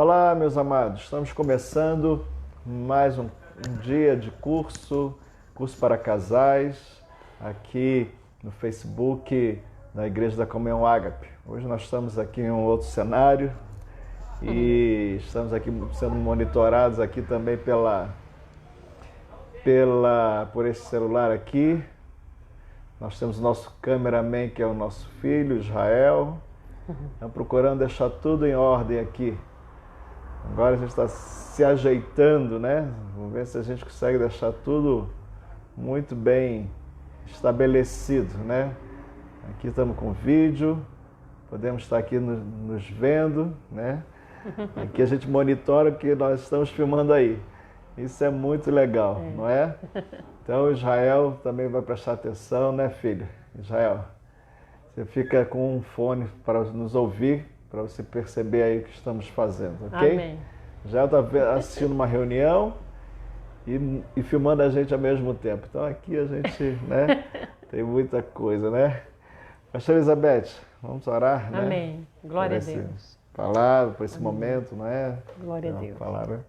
Olá, meus amados. Estamos começando mais um dia de curso para casais, aqui no Facebook da Igreja da Comunhão Ágape. Hoje nós estamos aqui em um outro cenário e estamos aqui sendo monitorados aqui também por esse celular aqui. Nós temos o nosso cameraman, que é o nosso filho, Israel. Estamos procurando deixar tudo em ordem aqui. Agora a gente está se ajeitando, né? Vamos ver se a gente consegue deixar tudo muito bem estabelecido, né? Aqui estamos com vídeo, podemos estar aqui nos vendo, né? Aqui a gente monitora o que nós estamos filmando aí. Isso é muito legal, não é? Então o Israel também vai prestar atenção, né, filho? Israel, você fica com um fone para nos ouvir, para você perceber aí o que estamos fazendo, ok? Amém. Já está assistindo uma reunião e filmando a gente ao mesmo tempo. Então aqui a gente, né, tem muita coisa, né? Pastor Elizabeth, vamos orar, né? Amém. Glória a Deus. Palavra, por esse momento, não é? Glória a Deus. Palavra.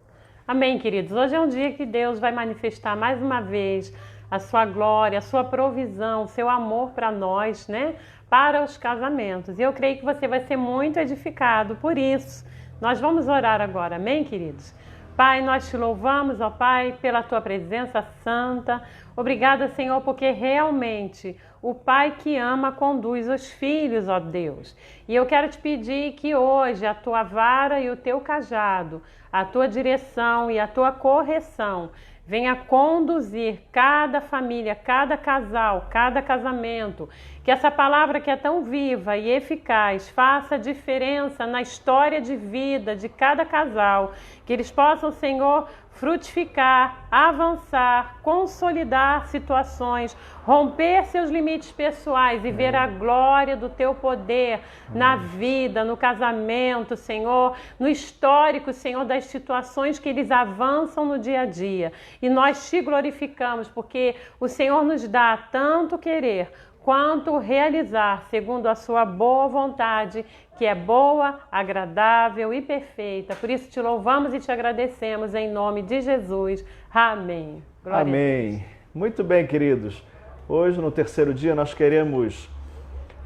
Amém, queridos. Hoje é um dia que Deus vai manifestar mais uma vez a sua glória, a sua provisão, o seu amor para nós, né? Para os casamentos. E eu creio que você vai ser muito edificado por isso. Nós vamos orar agora, amém, queridos? Pai, nós te louvamos, ó Pai, pela tua presença santa. Obrigada, Senhor, porque realmente o Pai que ama conduz os filhos, ó Deus. E eu quero te pedir que hoje a tua vara e o teu cajado, a tua direção e a tua correção venha conduzir cada família, cada casal, cada casamento. Que essa palavra que é tão viva e eficaz faça diferença na história de vida de cada casal. Que eles possam, Senhor, frutificar, avançar, consolidar situações, romper seus limites pessoais e ver a glória do teu poder na vida, no casamento, Senhor, no histórico, Senhor, das situações que eles avançam no dia a dia. E nós te glorificamos porque o Senhor nos dá tanto querer quanto realizar segundo a sua boa vontade, que é boa, agradável e perfeita. Por isso te louvamos e te agradecemos em nome de Jesus. Amém. Glória Amém. Muito bem, queridos. Hoje, no terceiro dia, nós queremos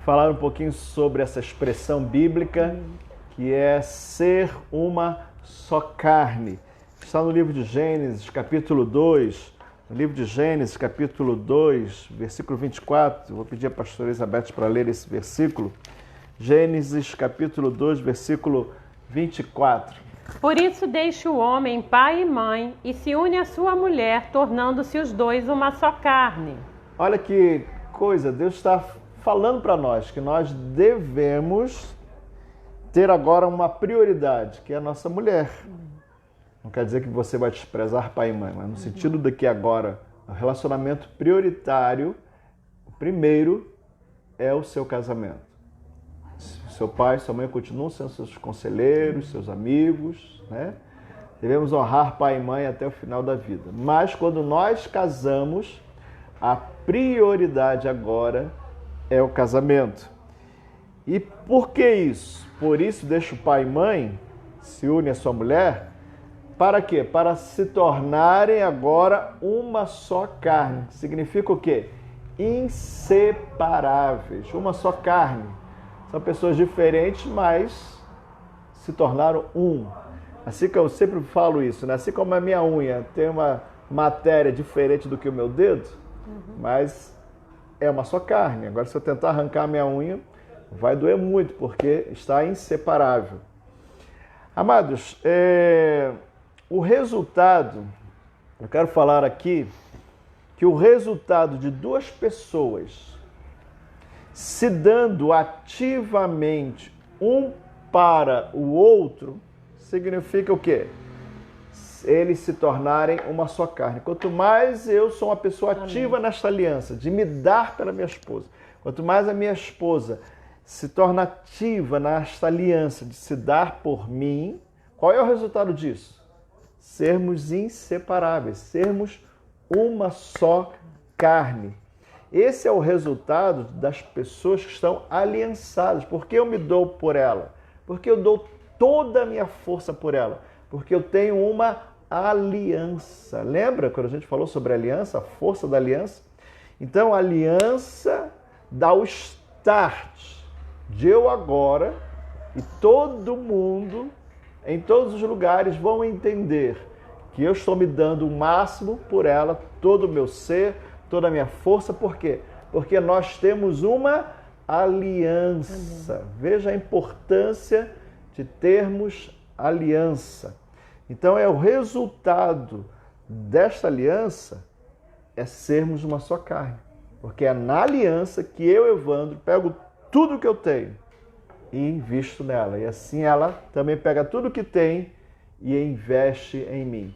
falar um pouquinho sobre essa expressão bíblica, que é ser uma só carne. Está no livro de Gênesis, capítulo 2. No livro de Gênesis, capítulo 2, versículo 24, vou pedir a pastora Elizabeth para ler esse versículo. Gênesis, capítulo 2, versículo 24. Por isso deixa o homem pai e mãe e se une à sua mulher, tornando-se os dois uma só carne. Olha que coisa, Deus está falando para nós que nós devemos ter agora uma prioridade, que é a nossa mulher. Não quer dizer que você vai desprezar pai e mãe, mas no sentido de que agora o relacionamento prioritário, o primeiro, é o seu casamento. Seu pai e sua mãe continuam sendo seus conselheiros, seus amigos, né? Devemos honrar pai e mãe até o final da vida. Mas quando nós casamos, a prioridade agora é o casamento. E por que isso? Por isso deixa o pai e mãe, se une à sua mulher. Para quê? Para se tornarem agora uma só carne. Significa o quê? Inseparáveis. Uma só carne. São pessoas diferentes, mas se tornaram um. Assim que eu sempre falo isso, né? Assim como a minha unha tem uma matéria diferente do que o meu dedo, mas é uma só carne. Agora, se eu tentar arrancar a minha unha, vai doer muito, porque está inseparável. Amados, o resultado, eu quero falar aqui que o resultado de duas pessoas se dando ativamente um para o outro, significa o quê? Eles se tornarem uma só carne. Quanto mais eu sou uma pessoa ativa nesta aliança, de me dar pela minha esposa, quanto mais a minha esposa se torna ativa nesta aliança de se dar por mim, qual é o resultado disso? Sermos inseparáveis, sermos uma só carne. Esse é o resultado das pessoas que estão aliançadas. Por que eu me dou por ela? Porque eu dou toda a minha força por ela, porque eu tenho uma aliança. Lembra quando a gente falou sobre aliança, a força da aliança? Então, a aliança dá o start de eu agora, e todo mundo, em todos os lugares, vão entender que eu estou me dando o máximo por ela, todo o meu ser, toda a minha força. Por quê? Porque nós temos uma aliança. Amém. Veja a importância de termos aliança. Então, é o resultado desta aliança é sermos uma só carne. Porque é na aliança que eu, Evandro, pego tudo que eu tenho e invisto nela. E assim ela também pega tudo que tem e investe em mim.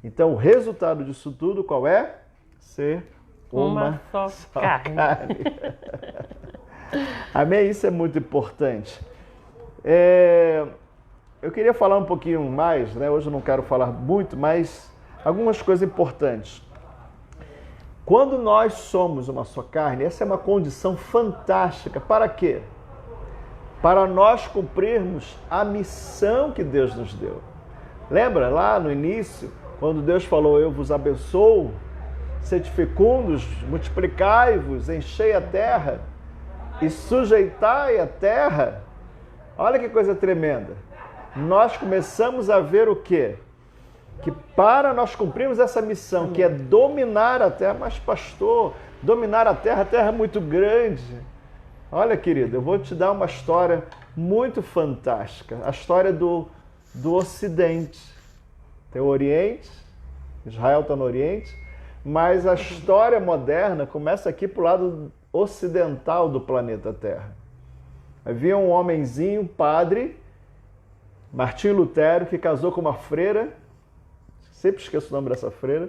Então, o resultado disso tudo qual é? Ser uma só carne. Amém? Isso é muito importante. Eu queria falar um pouquinho mais, né? Hoje eu não quero falar muito, mas algumas coisas importantes. Quando nós somos uma só carne, essa é uma condição fantástica. Para quê? Para nós cumprirmos a missão que Deus nos deu. Lembra lá no início, quando Deus falou, eu vos abençoo, sede fecundos, multiplicai-vos, enchei a terra e sujeitai a terra. Olha que coisa tremenda. Nós começamos a ver o quê? Que para nós cumprirmos essa missão, que é dominar a terra, mas pastor, dominar a terra é muito grande. Olha, querido, eu vou te dar uma história muito fantástica. A história do Ocidente. Tem o Oriente, Israel está no Oriente, mas a história moderna começa aqui para o lado ocidental do planeta Terra. Havia um homenzinho, padre, Martinho Lutero, que casou com uma freira, sempre esqueço o nome dessa freira,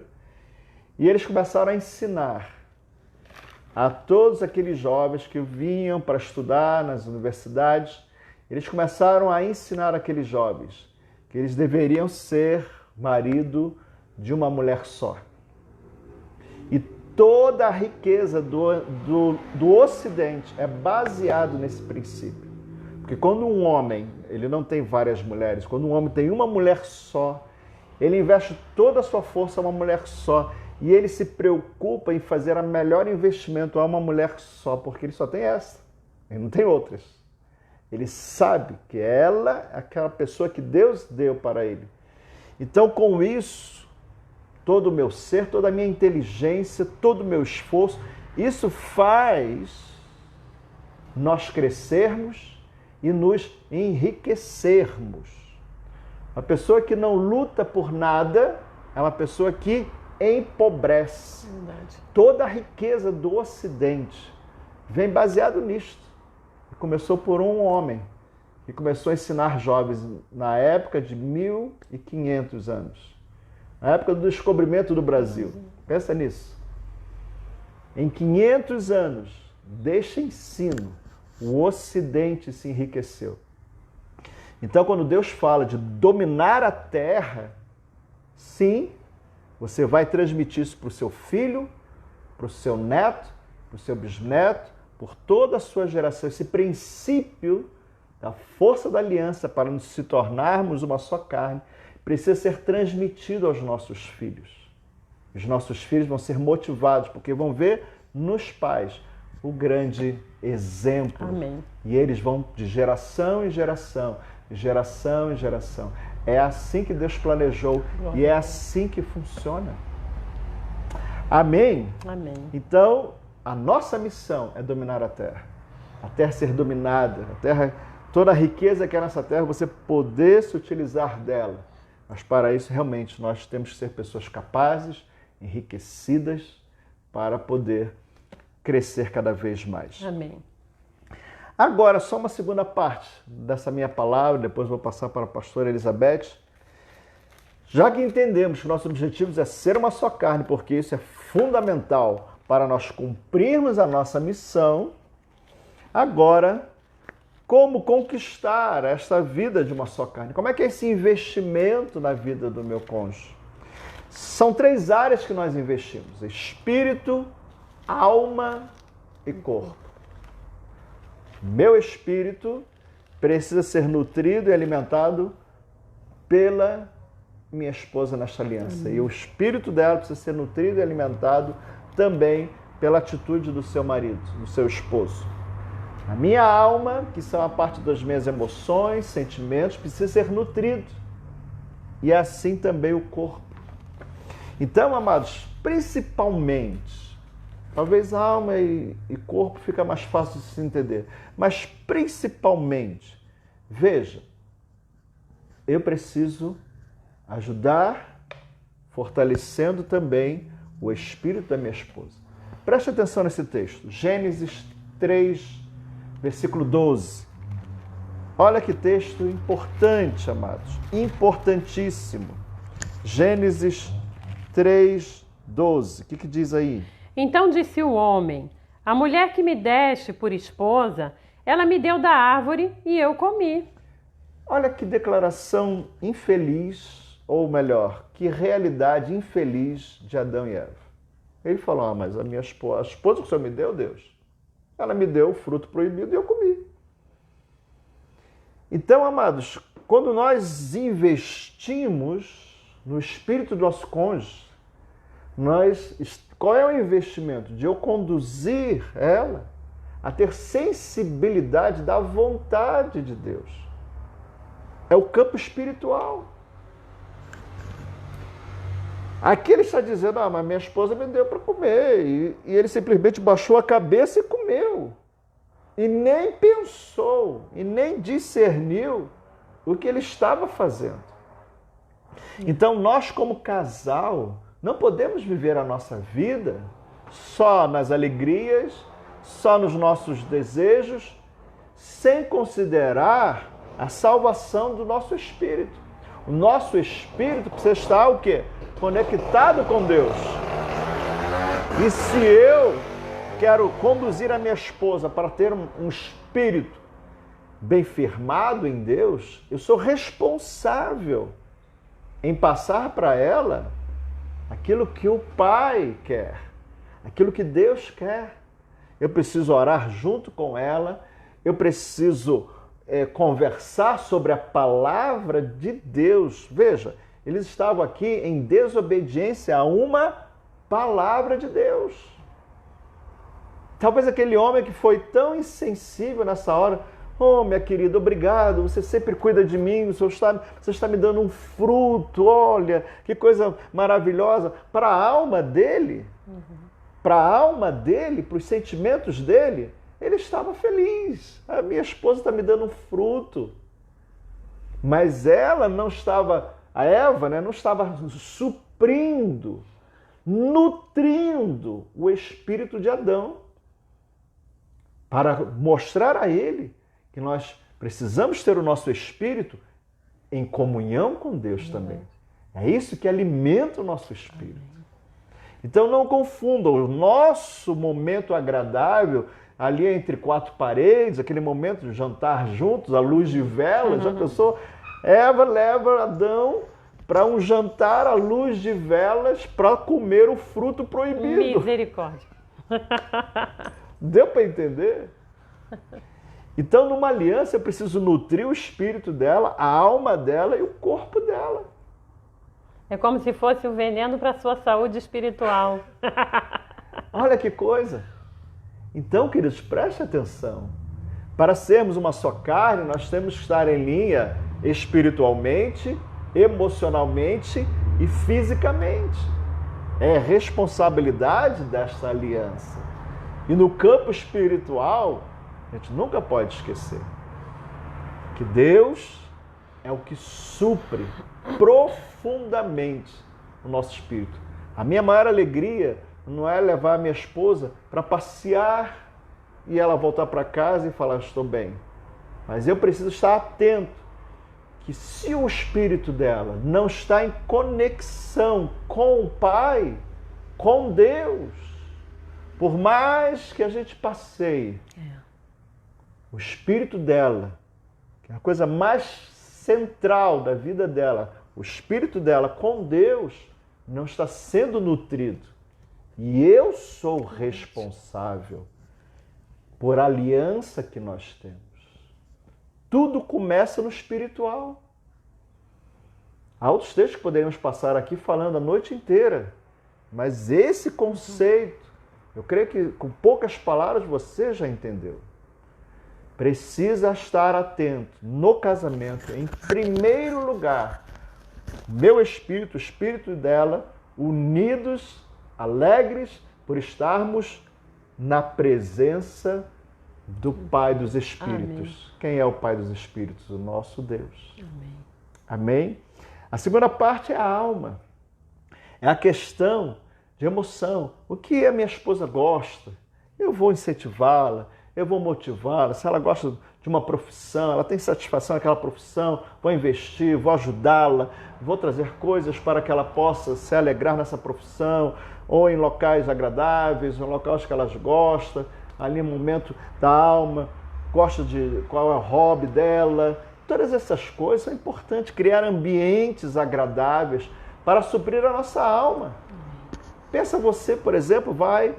e eles começaram a ensinar a todos aqueles jovens que vinham para estudar nas universidades, eles começaram a ensinar aqueles jovens que eles deveriam ser marido de uma mulher só. E toda a riqueza do Ocidente é baseado nesse princípio. Porque quando um homem, ele não tem várias mulheres, quando um homem tem uma mulher só, ele investe toda a sua força a uma mulher só. E ele se preocupa em fazer o melhor investimento a uma mulher só, porque ele só tem essa, ele não tem outras. Ele sabe que ela é aquela pessoa que Deus deu para ele. Então, com isso, todo o meu ser, toda a minha inteligência, todo o meu esforço, isso faz nós crescermos e nos enriquecermos. Uma pessoa que não luta por nada é uma pessoa que empobrece. Verdade. Toda a riqueza do Ocidente vem baseado nisto. Começou por um homem que começou a ensinar jovens na época de 1500 anos. Na época do descobrimento do Brasil. Pensa nisso. Em 500 anos deste ensino, o Ocidente se enriqueceu. Então, quando Deus fala de dominar a terra, sim, você vai transmitir isso para o seu filho, para o seu neto, para o seu bisneto, por toda a sua geração. Esse princípio da força da aliança para nos se tornarmos uma só carne precisa ser transmitido aos nossos filhos. Os nossos filhos vão ser motivados, porque vão ver nos pais o grande exemplo. Amém. E eles vão de geração em geração, de geração em geração. É assim que Deus planejou e é assim que funciona. Amém? Amém. Então, a nossa missão é dominar a terra. A terra ser dominada, a terra, toda a riqueza que é nessa terra, você poder se utilizar dela. Mas para isso, realmente, nós temos que ser pessoas capazes, enriquecidas, para poder crescer cada vez mais. Amém. Agora, só uma segunda parte dessa minha palavra, depois vou passar para a pastora Elizabeth. Já que entendemos que nossos objetivos é ser uma só carne, porque isso é fundamental para nós cumprirmos a nossa missão, agora, como conquistar esta vida de uma só carne? Como é que é esse investimento na vida do meu cônjuge? São 3 áreas que nós investimos: espírito, alma e corpo. Meu espírito precisa ser nutrido e alimentado pela minha esposa nesta aliança. E o espírito dela precisa ser nutrido e alimentado também pela atitude do seu marido, do seu esposo. A minha alma, que são a parte das minhas emoções, sentimentos, precisa ser nutrido. E assim também o corpo. Então, amados, principalmente, talvez alma e corpo fica mais fácil de se entender, mas principalmente, veja, eu preciso ajudar, fortalecendo também o espírito da minha esposa. Preste atenção nesse texto, Gênesis 3, versículo 12. Olha que texto importante, amados, importantíssimo. Gênesis 3, 12. O que diz aí? Então disse o homem: a mulher que me deste por esposa, ela me deu da árvore e eu comi. Olha que declaração infeliz, ou melhor, que realidade infeliz de Adão e Eva. Ele falou, mas a esposa que o Senhor me deu, Deus, ela me deu o fruto proibido e eu comi. Então, amados, quando nós investimos no espírito do nosso cônjuge, qual é o investimento? De eu conduzir ela a ter sensibilidade da vontade de Deus. É o campo espiritual. Aqui ele está dizendo, mas minha esposa me deu para comer. E ele simplesmente baixou a cabeça e comeu. E nem pensou, e nem discerniu o que ele estava fazendo. Então, nós como casal, não podemos viver a nossa vida só nas alegrias, só nos nossos desejos, sem considerar a salvação do nosso espírito. O nosso espírito precisa estar o quê? Conectado com Deus. E se eu quero conduzir a minha esposa para ter um espírito bem firmado em Deus, eu sou responsável em passar para ela aquilo que o Pai quer, aquilo que Deus quer. Eu preciso orar junto com ela, eu preciso conversar sobre a palavra de Deus. Veja, eles estavam aqui em desobediência a uma palavra de Deus. Talvez aquele homem que foi tão insensível nessa hora, minha querida, obrigado, você sempre cuida de mim, você está me dando um fruto, olha, que coisa maravilhosa. Para a alma dele, para os sentimentos dele, ele estava feliz. A minha esposa está me dando um fruto. Mas ela não estava, a Eva, não estava suprindo, nutrindo o espírito de Adão, para mostrar a ele que nós precisamos ter o nosso espírito em comunhão com Deus também. É isso que alimenta o nosso espírito. Então não confundam o nosso momento agradável ali entre quatro paredes, aquele momento de jantar juntos, à luz de vela. Já pensou? Eva leva Adão para um jantar à luz de velas para comer o fruto proibido. Misericórdia. Deu para entender? Então, numa aliança, eu preciso nutrir o espírito dela, a alma dela e o corpo dela. É como se fosse o veneno para a sua saúde espiritual. Olha que coisa! Então, queridos, preste atenção. Para sermos uma só carne, nós temos que estar em linha espiritualmente, emocionalmente e fisicamente. É responsabilidade desta aliança. E no campo espiritual, a gente nunca pode esquecer que Deus é o que supre profundamente o nosso espírito. A minha maior alegria não é levar a minha esposa para passear e ela voltar para casa e falar, estou bem. Mas eu preciso estar atento que se o espírito dela não está em conexão com o Pai, com Deus, por mais que a gente passeie, o espírito dela, que é a coisa mais central da vida dela, o espírito dela com Deus não está sendo nutrido. E eu sou responsável por a aliança que nós temos. tudo começa no espiritual. Há outros textos que poderíamos passar aqui falando a noite inteira, mas esse conceito, eu creio que com poucas palavras você já entendeu. Precisa estar atento no casamento, em primeiro lugar, meu espírito, o espírito dela, unidos, alegres por estarmos na presença do Pai dos Espíritos. Amém. Quem é o Pai dos Espíritos? O nosso Deus. Amém. Amém? A segunda parte é a alma. É a questão de emoção. O que a minha esposa gosta? Eu vou incentivá-la, eu vou motivá-la. Se ela gosta de uma profissão, ela tem satisfação naquela profissão, vou investir, vou ajudá-la, vou trazer coisas para que ela possa se alegrar nessa profissão, ou em locais agradáveis, ou em locais que elas gostam, ali no momento da alma, gosta de qual é o hobby dela. Todas essas coisas são importantes, criar ambientes agradáveis para suprir a nossa alma. Pensa você, por exemplo, vai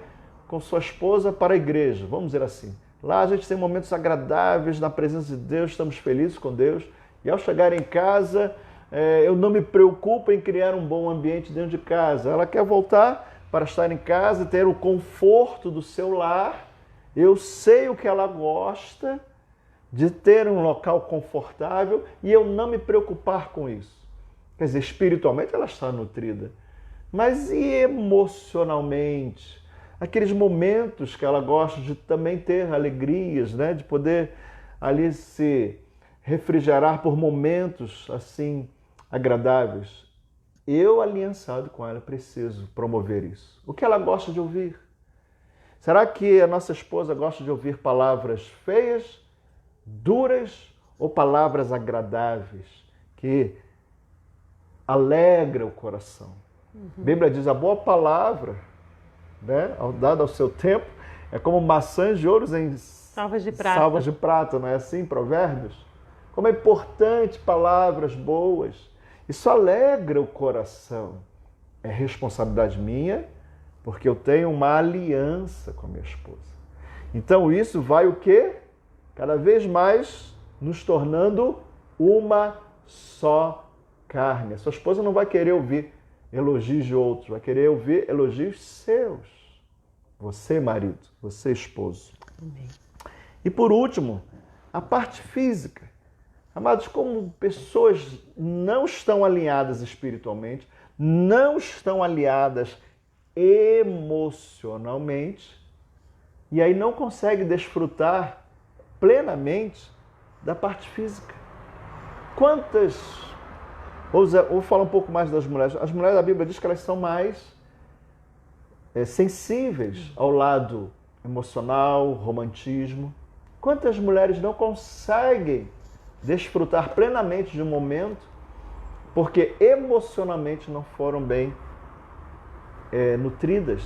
com sua esposa para a igreja, vamos dizer assim. Lá a gente tem momentos agradáveis na presença de Deus, estamos felizes com Deus. E ao chegar em casa, eu não me preocupo em criar um bom ambiente dentro de casa. Ela quer voltar para estar em casa, ter o conforto do seu lar. Eu sei o que ela gosta, de ter um local confortável e eu não me preocupar com isso. Quer dizer, espiritualmente ela está nutrida. Mas e emocionalmente? Aqueles momentos que ela gosta de também ter alegrias, né? De poder ali se refrigerar por momentos assim agradáveis. Eu, aliançado com ela, preciso promover isso. O que ela gosta de ouvir? Será que a nossa esposa gosta de ouvir palavras feias, duras ou palavras agradáveis, que alegram o coração? A Bíblia diz, a boa palavra, né, dada ao seu tempo, é como maçãs de ouro em salvas de prata. Salvas de prata, não é assim, Provérbios? Como é importante palavras boas. Isso alegra o coração. É responsabilidade minha, porque eu tenho uma aliança com a minha esposa. Então isso vai o quê? Cada vez mais nos tornando uma só carne. A sua esposa não vai querer ouvir elogios de outros, vai querer ouvir elogios seus. Você, marido, você, esposo. Amém. E por último, a parte física. Amados, como pessoas não estão alinhadas espiritualmente, não estão alinhadas emocionalmente, e aí não conseguem desfrutar plenamente da parte física. Quantas... Vou falar um pouco mais das mulheres. As mulheres da Bíblia diz que elas são mais sensíveis ao lado emocional, romantismo. Quantas mulheres não conseguem desfrutar plenamente de um momento porque emocionalmente não foram bem nutridas?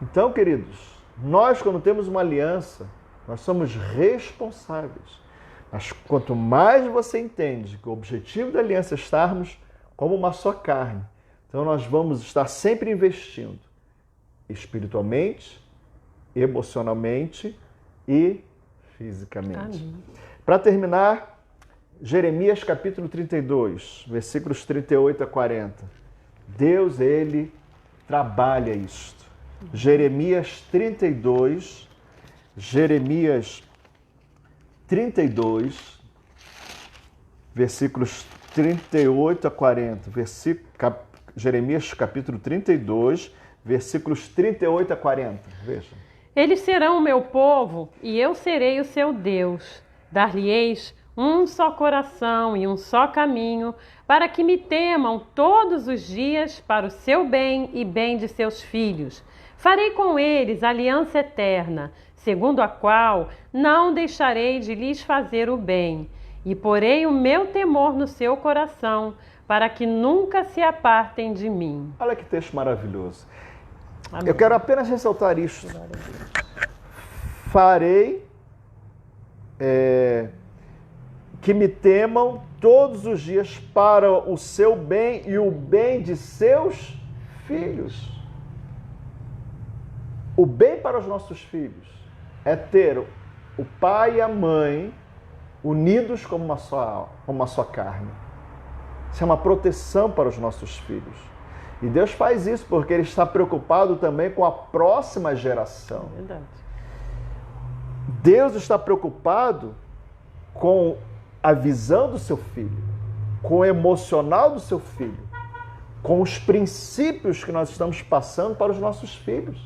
Então, queridos, nós quando temos uma aliança, nós somos responsáveis. Mas quanto mais você entende que o objetivo da aliança é estarmos como uma só carne, então nós vamos estar sempre investindo espiritualmente, emocionalmente e fisicamente. Para terminar, Jeremias capítulo 32, versículos 38 a 40. Deus, ele trabalha isto. Jeremias 32, versículos 38 a 40. Jeremias capítulo 32, versículos 38 a 40. Veja. Eles serão o meu povo e eu serei o seu Deus. Dar-lhe-eis um só coração e um só caminho, para que me temam todos os dias para o seu bem e bem de seus filhos. Farei com eles aliança eterna, segundo a qual não deixarei de lhes fazer o bem, e porei o meu temor no seu coração, para que nunca se apartem de mim. Olha que texto maravilhoso. Amém. Eu quero apenas ressaltar isto. Farei que me temam todos os dias para o seu bem e o bem de seus filhos. O bem para os nossos filhos é ter o pai e a mãe unidos como uma só carne. Isso é uma proteção para os nossos filhos. E Deus faz isso porque Ele está preocupado também com a próxima geração. Verdade. Deus está preocupado com a visão do seu filho, com o emocional do seu filho, com os princípios que nós estamos passando para os nossos filhos.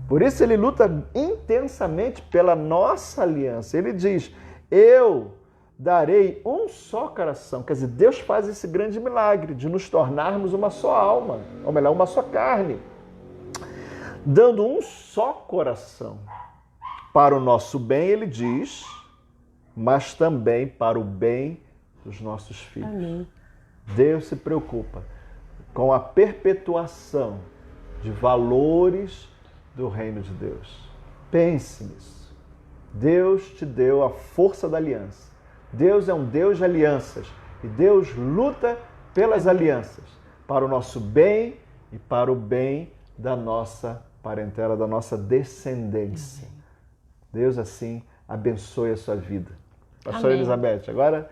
Por isso Ele luta intensamente pela nossa aliança. Ele diz, eu darei um só coração. Quer dizer, Deus faz esse grande milagre de nos tornarmos uma só alma, ou melhor, uma só carne, dando um só coração. Para o nosso bem, Ele diz, mas também para o bem dos nossos filhos. Amém. Deus se preocupa com a perpetuação de valores do reino de Deus. Pense nisso. Deus te deu a força da aliança. Deus é um Deus de alianças e Deus luta pelas alianças para o nosso bem e para o bem da nossa parentela, da nossa descendência. Deus assim abençoe a sua vida. Pastora Elizabeth, agora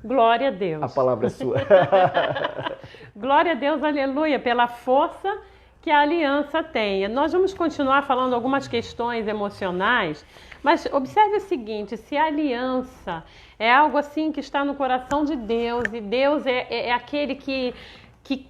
glória a Deus. A palavra é sua. Glória a Deus, aleluia, pela força que a aliança tem. Nós vamos continuar falando algumas questões emocionais, mas observe o seguinte, se a aliança é algo assim que está no coração de Deus, e Deus é aquele que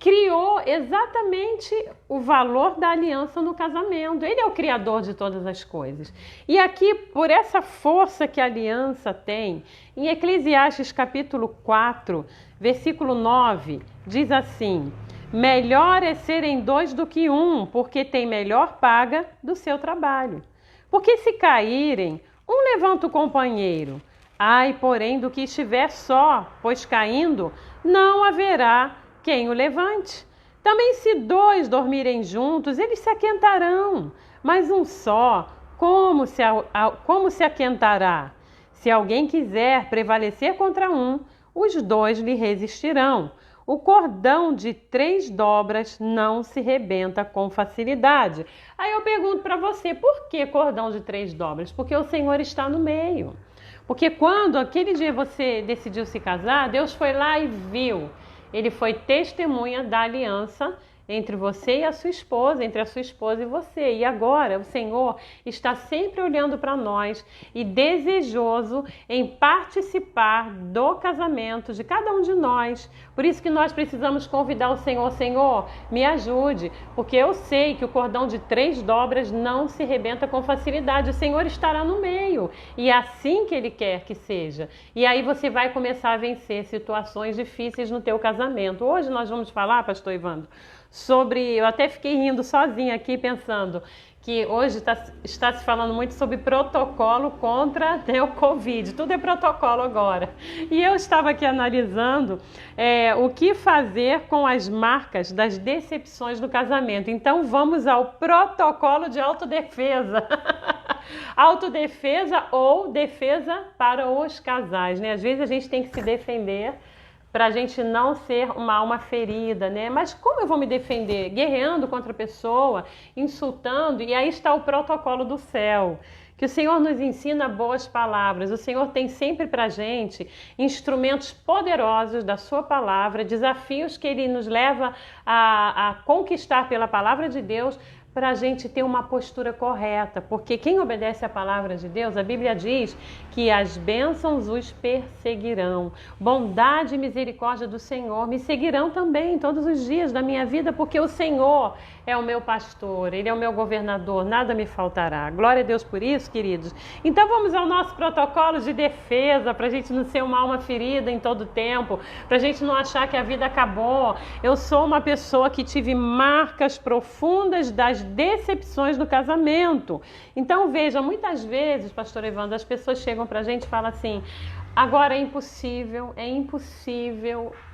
criou exatamente o valor da aliança no casamento. Ele é o criador de todas as coisas. E aqui, por essa força que a aliança tem, em Eclesiastes capítulo 4, versículo 9, diz assim, melhor é serem dois do que um, porque tem melhor paga do seu trabalho. Porque se caírem, um levanta o companheiro. Ai, porém, do que estiver só, pois caindo, não haverá quem o levante. Também se dois dormirem juntos, eles se aquentarão, mas um só, como se aquentará? Se alguém quiser prevalecer contra um, os dois lhe resistirão. O cordão de 3 dobras não se rebenta com facilidade. Aí eu pergunto para você, por que cordão de 3 dobras? Porque o Senhor está no meio. Porque quando aquele dia você decidiu se casar, Deus foi lá e viu. Ele foi testemunha da aliança entre você e a sua esposa, entre a sua esposa e você. E agora o Senhor está sempre olhando para nós e desejoso em participar do casamento de cada um de nós. Por isso que nós precisamos convidar o Senhor, Senhor, me ajude, porque eu sei que o cordão de 3 dobras não se rebenta com facilidade. O Senhor estará no meio e é assim que Ele quer que seja. E aí você vai começar a vencer situações difíceis no teu casamento. Hoje nós vamos falar, pastor Evandro, eu até fiquei rindo sozinha aqui pensando que hoje está se falando muito sobre protocolo contra o Covid, tudo é protocolo agora. E eu estava aqui analisando o que fazer com as marcas das decepções do casamento. Então vamos ao protocolo de autodefesa. Autodefesa ou defesa para os casais, né? Às vezes a gente tem que se defender para a gente não ser uma alma ferida, né? Mas como eu vou me defender? Guerreando contra a pessoa, insultando, e aí está o protocolo do céu. Que o Senhor nos ensina boas palavras. O Senhor tem sempre para a gente instrumentos poderosos da sua palavra, desafios que Ele nos leva a conquistar pela palavra de Deus, para a gente ter uma postura correta, porque quem obedece à palavra de Deus, a Bíblia diz que as bênçãos os perseguirão. Bondade e misericórdia do Senhor me seguirão também todos os dias da minha vida, porque o Senhor é o meu pastor, Ele é o meu governador, nada me faltará. Glória a Deus por isso, queridos. Então vamos ao nosso protocolo de defesa, para a gente não ser uma alma ferida em todo tempo, para a gente não achar que a vida acabou. Eu sou uma pessoa que tive marcas profundas das decepções do casamento. Então veja, muitas vezes, pastor Evandro, as pessoas chegam pra gente e falam assim, agora é impossível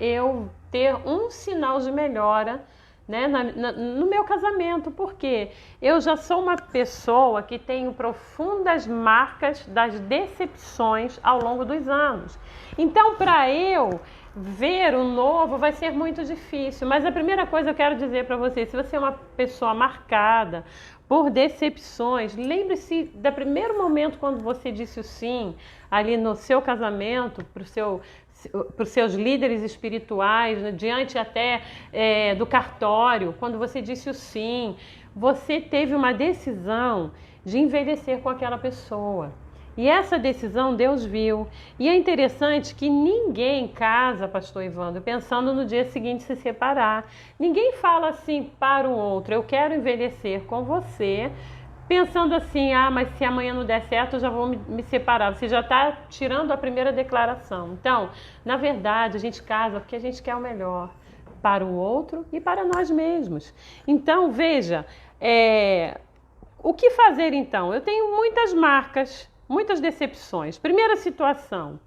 eu ter um sinal de melhora né, no meu casamento, porque eu já sou uma pessoa que tenho profundas marcas das decepções ao longo dos anos. Então, para eu ver o novo vai ser muito difícil, mas a primeira coisa que eu quero dizer para você, se você é uma pessoa marcada por decepções, lembre-se do primeiro momento quando você disse o sim, ali no seu casamento, para os seus líderes espirituais, né, diante até do cartório, quando você disse o sim, você teve uma decisão de envelhecer com aquela pessoa. E essa decisão Deus viu. E é interessante que ninguém casa, pastor Evandro, pensando no dia seguinte se separar. Ninguém fala assim para o outro, eu quero envelhecer com você, pensando assim, mas se amanhã não der certo, eu já vou me separar. Você já está tirando a primeira declaração. Então, na verdade, a gente casa porque a gente quer o melhor para o outro e para nós mesmos. Então, veja, o que fazer então? Eu tenho muitas marcas, muitas decepções. Primeira situação,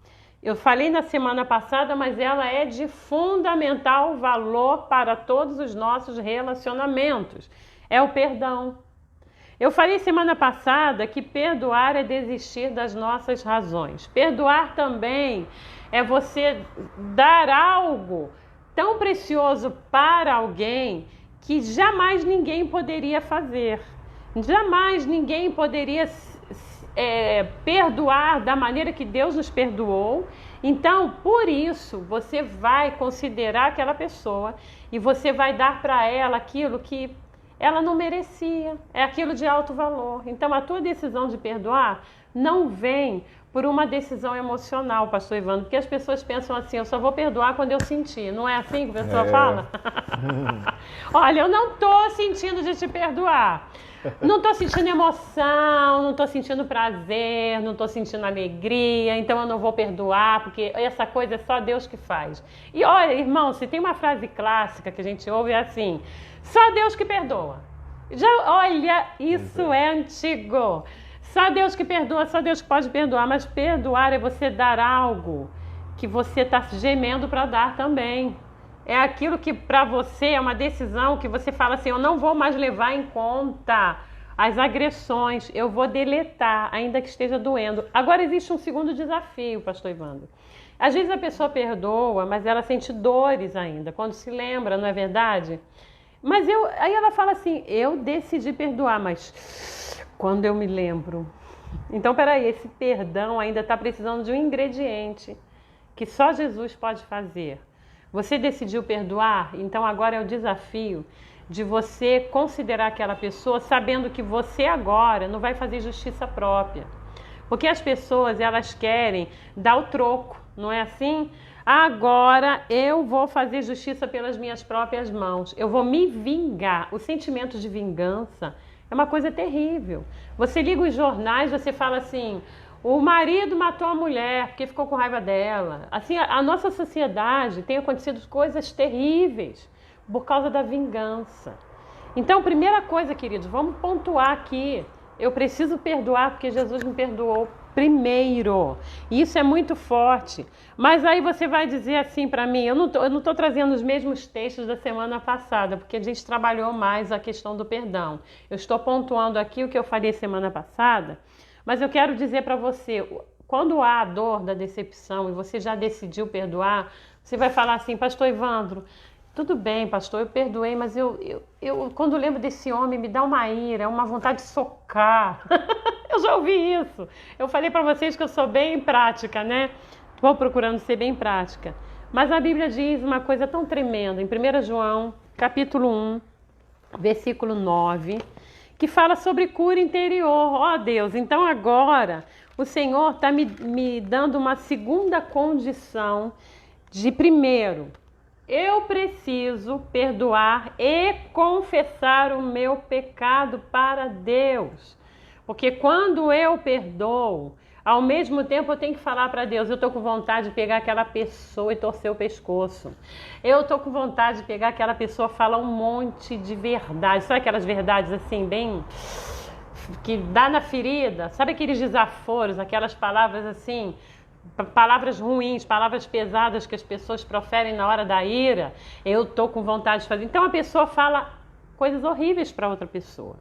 eu falei na semana passada, mas ela é de fundamental valor para todos os nossos relacionamentos. É o perdão. Eu falei semana passada que perdoar é desistir das nossas razões. Perdoar também é você dar algo tão precioso para alguém que jamais ninguém poderia fazer. Jamais ninguém poderia perdoar da maneira que Deus nos perdoou. Então, por isso, você vai considerar aquela pessoa e você vai dar para ela aquilo que ela não merecia, é aquilo de alto valor. Então, a tua decisão de perdoar não vem por uma decisão emocional, pastor Evandro, porque as pessoas pensam assim, eu só vou perdoar quando eu sentir. Não é assim que a pessoa fala? Olha, eu não estou sentindo de te perdoar. Não estou sentindo emoção, não estou sentindo prazer, não estou sentindo alegria, então eu não vou perdoar, porque essa coisa é só Deus que faz. E olha, irmão, se tem uma frase clássica que a gente ouve, é assim, só Deus que perdoa. Olha, isso é antigo. Só Deus que perdoa, só Deus que pode perdoar, mas perdoar é você dar algo que você está gemendo para dar também. É aquilo que para você é uma decisão que você fala assim, eu não vou mais levar em conta as agressões, eu vou deletar, ainda que esteja doendo. Agora existe um segundo desafio, pastor Evandro. Às vezes a pessoa perdoa, mas ela sente dores ainda, quando se lembra, não é verdade? Mas aí ela fala assim, eu decidi perdoar, mas quando eu me lembro. Então, peraí, esse perdão ainda está precisando de um ingrediente que só Jesus pode fazer. Você decidiu perdoar? Então agora é o desafio de você considerar aquela pessoa sabendo que você agora não vai fazer justiça própria. Porque as pessoas, elas querem dar o troco, não é assim? Agora eu vou fazer justiça pelas minhas próprias mãos. Eu vou me vingar. O sentimento de vingança é uma coisa terrível. Você liga os jornais, você fala assim, o marido matou a mulher porque ficou com raiva dela. Assim, a nossa sociedade tem acontecido coisas terríveis por causa da vingança. Então, primeira coisa, queridos, vamos pontuar aqui. Eu preciso perdoar porque Jesus me perdoou primeiro. Isso é muito forte. Mas aí você vai dizer assim para mim, eu não estou trazendo os mesmos textos da semana passada, porque a gente trabalhou mais a questão do perdão. Eu estou pontuando aqui o que eu falei semana passada, mas eu quero dizer para você, quando há a dor da decepção e você já decidiu perdoar, você vai falar assim, pastor Evandro, tudo bem, pastor, eu perdoei, mas eu quando lembro desse homem me dá uma ira, uma vontade de socar. Eu já ouvi isso. Eu falei para vocês que eu sou bem prática, né? Vou procurando ser bem prática. Mas a Bíblia diz uma coisa tão tremenda, em 1 João, capítulo 1, versículo 9, que fala sobre cura interior. Ó Deus, então agora o Senhor está me dando uma segunda condição de primeiro, eu preciso perdoar e confessar o meu pecado para Deus. Porque quando eu perdoo, ao mesmo tempo eu tenho que falar para Deus, eu estou com vontade de pegar aquela pessoa e torcer o pescoço. Eu estou com vontade de pegar aquela pessoa e falar um monte de verdade. Sabe aquelas verdades assim, bem... que dá na ferida? Sabe aqueles desaforos, aquelas palavras assim... palavras ruins, palavras pesadas que as pessoas proferem na hora da ira, eu estou com vontade de fazer. Então a pessoa fala coisas horríveis para outra pessoa,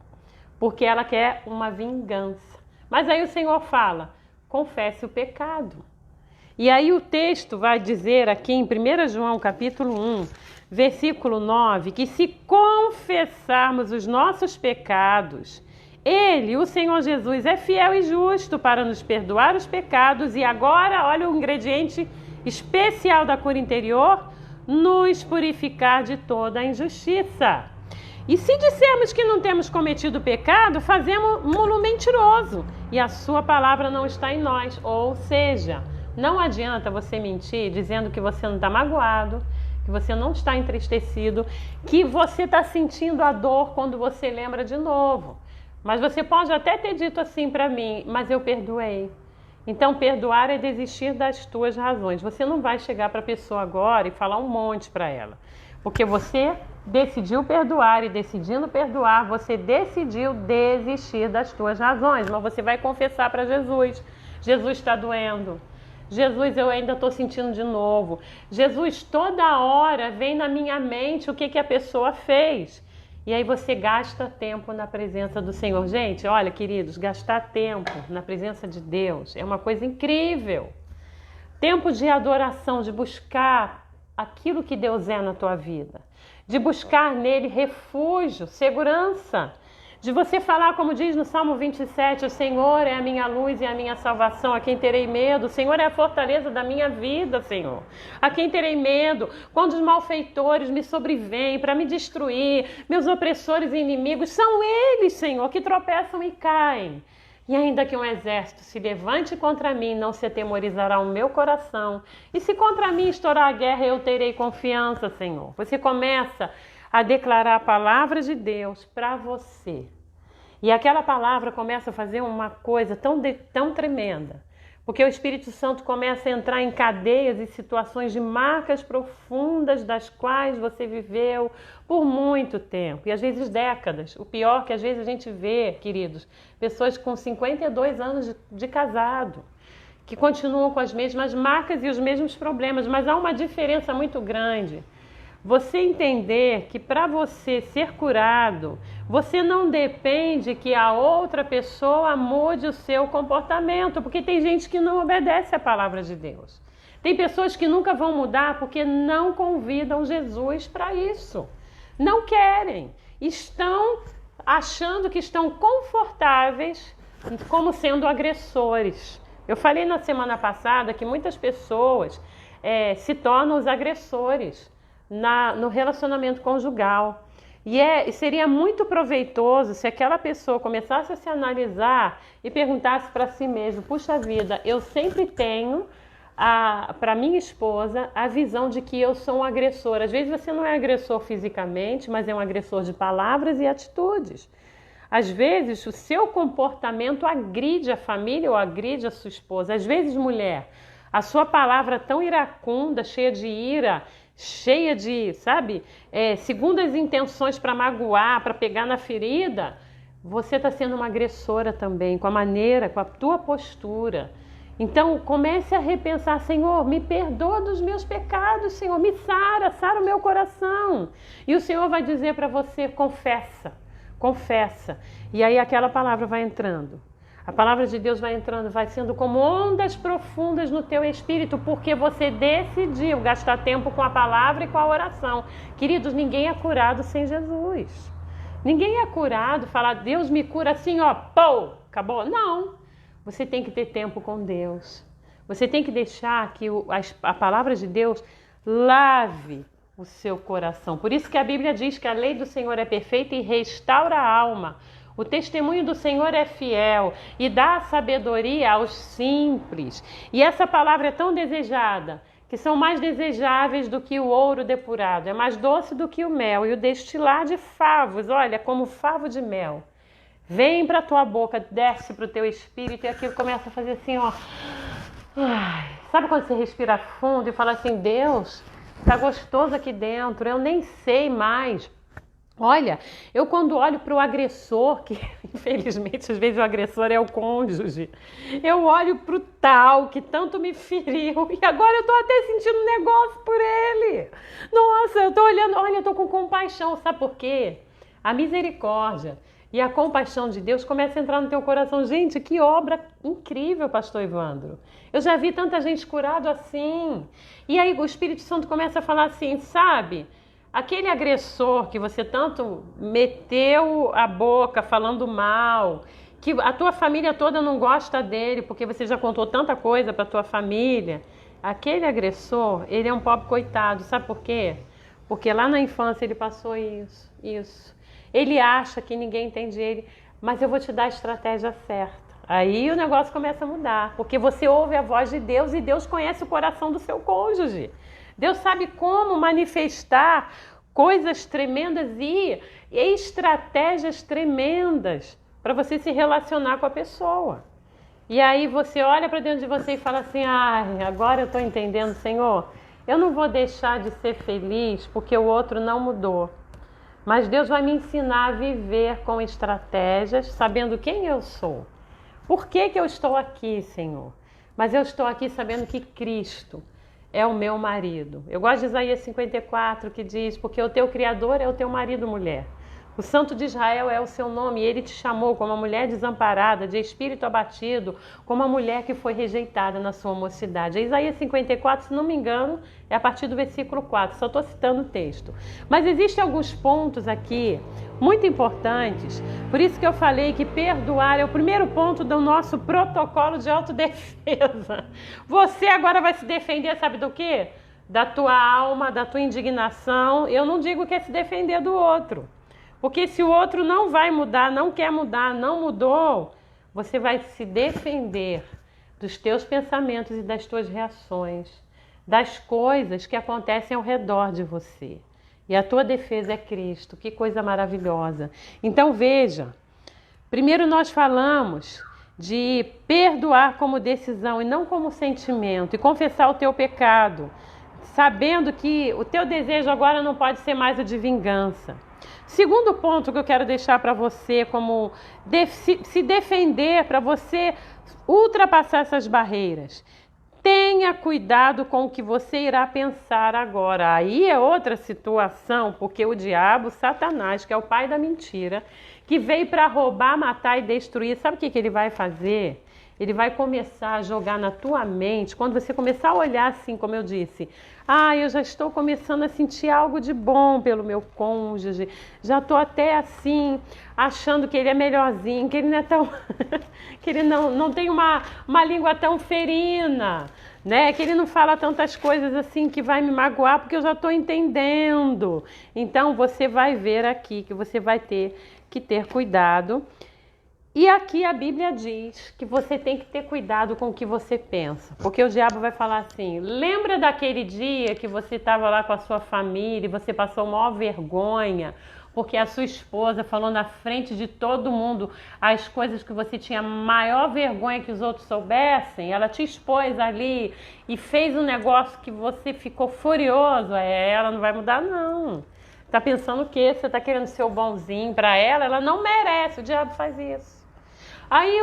porque ela quer uma vingança. Mas aí o Senhor fala, confesse o pecado. E aí o texto vai dizer aqui em 1 João capítulo 1, versículo 9, que se confessarmos os nossos pecados, Ele, o Senhor Jesus, é fiel e justo para nos perdoar os pecados e agora, olha o ingrediente especial da cura interior, nos purificar de toda a injustiça. E se dissermos que não temos cometido pecado, fazemos-lo mentiroso e a sua palavra não está em nós. Ou seja, não adianta você mentir dizendo que você não está magoado, que você não está entristecido, que você está sentindo a dor quando você lembra de novo. Mas você pode até ter dito assim para mim, mas eu perdoei. Então, perdoar é desistir das tuas razões. Você não vai chegar para a pessoa agora e falar um monte para ela. Porque você decidiu perdoar e decidindo perdoar, você decidiu desistir das tuas razões. Mas você vai confessar para Jesus. Jesus está doendo. Jesus, eu ainda estou sentindo de novo. Jesus, toda hora vem na minha mente o que a pessoa fez. E aí você gasta tempo na presença do Senhor. Gente, olha, queridos, gastar tempo na presença de Deus é uma coisa incrível. Tempo de adoração, de buscar aquilo que Deus é na tua vida. De buscar nele refúgio, segurança. De você falar, como diz no Salmo 27, o Senhor é a minha luz e a minha salvação, a quem terei medo. O Senhor é a fortaleza da minha vida, Senhor. A quem terei medo quando os malfeitores me sobrevêm para me destruir. Meus opressores e inimigos são eles, Senhor, que tropeçam e caem. E ainda que um exército se levante contra mim, não se atemorizará o meu coração. E se contra mim estourar a guerra, eu terei confiança, Senhor. Você começa a declarar a palavra de Deus para você. E aquela palavra começa a fazer uma coisa tão tremenda. Porque o Espírito Santo começa a entrar em cadeias e situações de marcas profundas das quais você viveu por muito tempo. E às vezes décadas. O pior que às vezes a gente vê, queridos, pessoas com 52 anos de casado, que continuam com as mesmas marcas e os mesmos problemas. Mas há uma diferença muito grande. Você entender que para você ser curado, você não depende que a outra pessoa mude o seu comportamento, porque tem gente que não obedece à palavra de Deus. Tem pessoas que nunca vão mudar porque não convidam Jesus para isso. Não querem. Estão achando que estão confortáveis como sendo agressores. Eu falei na semana passada que muitas pessoas se tornam os agressores no relacionamento conjugal. E seria muito proveitoso se aquela pessoa começasse a se analisar e perguntasse para si mesmo, puxa vida, eu sempre tenho para minha esposa a visão de que eu sou um agressor. Às vezes você não é agressor fisicamente, mas é um agressor de palavras e atitudes. Às vezes o seu comportamento agride a família ou agride a sua esposa. Às vezes, mulher, a sua palavra tão iracunda, cheia de ira, cheia de, segundas intenções para magoar, para pegar na ferida, você está sendo uma agressora também, com a maneira, com a tua postura. Então, comece a repensar, Senhor, me perdoa dos meus pecados, Senhor, me sara o meu coração. E o Senhor vai dizer para você, confessa. E aí aquela palavra vai entrando. A palavra de Deus vai entrando, vai sendo como ondas profundas no teu espírito, porque você decidiu gastar tempo com a palavra e com a oração. Queridos, ninguém é curado sem Jesus. Ninguém é curado, falar, Deus me cura assim, ó, pô, acabou. Não, você tem que ter tempo com Deus. Você tem que deixar que a palavra de Deus lave o seu coração. Por isso que a Bíblia diz que a lei do Senhor é perfeita e restaura a alma. O testemunho do Senhor é fiel e dá sabedoria aos simples. E essa palavra é tão desejada, que são mais desejáveis do que o ouro depurado. É mais doce do que o mel. E o destilar de favos, olha, como favo de mel. Vem para a tua boca, desce para o teu espírito e aquilo começa a fazer assim, ó. Sabe quando você respira fundo e fala assim, Deus, tá gostoso aqui dentro, eu nem sei mais Olha, eu quando olho para o agressor, que infelizmente às vezes o agressor é o cônjuge, eu olho para o tal que tanto me feriu e agora eu estou até sentindo um negócio por ele. Nossa, eu estou olhando, olha, eu estou com compaixão, sabe por quê? A misericórdia e a compaixão de Deus começa a entrar no teu coração. Gente, que obra incrível, pastor Evandro. Eu já vi tanta gente curado assim. E aí o Espírito Santo começa a falar assim, sabe? Aquele agressor que você tanto meteu a boca falando mal, que a tua família toda não gosta dele porque você já contou tanta coisa para tua família. Aquele agressor, ele é um pobre coitado. Sabe por quê? Porque lá na infância ele passou isso. Ele acha que ninguém entende ele, mas eu vou te dar a estratégia certa. Aí o negócio começa a mudar, porque você ouve a voz de Deus e Deus conhece o coração do seu cônjuge. Deus sabe como manifestar coisas tremendas e estratégias tremendas para você se relacionar com a pessoa. E aí você olha para dentro de você e fala assim, ai, agora eu estou entendendo, Senhor, eu não vou deixar de ser feliz porque o outro não mudou. Mas Deus vai me ensinar a viver com estratégias, sabendo quem eu sou. Por que eu estou aqui, Senhor? Mas eu estou aqui sabendo que Cristo é o meu marido. Eu gosto de Isaías 54, que diz, porque o teu Criador é o teu marido, mulher. O Santo de Israel é o seu nome, e ele te chamou como uma mulher desamparada, de espírito abatido, como uma mulher que foi rejeitada na sua mocidade. A Isaías 54, se não me engano, é a partir do versículo 4, só estou citando o texto. Mas existem alguns pontos aqui muito importantes, por isso que eu falei que perdoar é o primeiro ponto do nosso protocolo de autodefesa. Você agora vai se defender, sabe do quê? Da tua alma, da tua indignação. Eu não digo que é se defender do outro. Porque se o outro não vai mudar, não quer mudar, não mudou, você vai se defender dos teus pensamentos e das tuas reações, das coisas que acontecem ao redor de você. E a tua defesa é Cristo, que coisa maravilhosa. Então veja, primeiro nós falamos de perdoar como decisão e não como sentimento, e confessar o teu pecado, sabendo que o teu desejo agora não pode ser mais o de vingança. Segundo ponto que eu quero deixar para você como se defender, para você ultrapassar essas barreiras. Tenha cuidado com o que você irá pensar agora. Aí é outra situação, porque o diabo, Satanás, que é o pai da mentira, que veio para roubar, matar e destruir, sabe o que ele vai fazer? Ele vai começar a jogar na tua mente, quando você começar a olhar assim, como eu disse, eu já estou começando a sentir algo de bom pelo meu cônjuge, já estou até assim, achando que ele é melhorzinho, que ele não é tão, que ele não tem uma língua tão ferina, né? Que ele não fala tantas coisas assim que vai me magoar, porque eu já estou entendendo. Então você vai ver aqui que você vai ter que ter cuidado. E aqui a Bíblia diz que você tem que ter cuidado com o que você pensa, porque o diabo vai falar assim, lembra daquele dia que você estava lá com a sua família e você passou maior vergonha, porque a sua esposa falou na frente de todo mundo as coisas que você tinha maior vergonha que os outros soubessem, ela te expôs ali e fez um negócio que você ficou furioso, ela não vai mudar não. Tá pensando o quê? Você tá querendo ser o bonzinho para ela não merece, o diabo faz isso. Aí,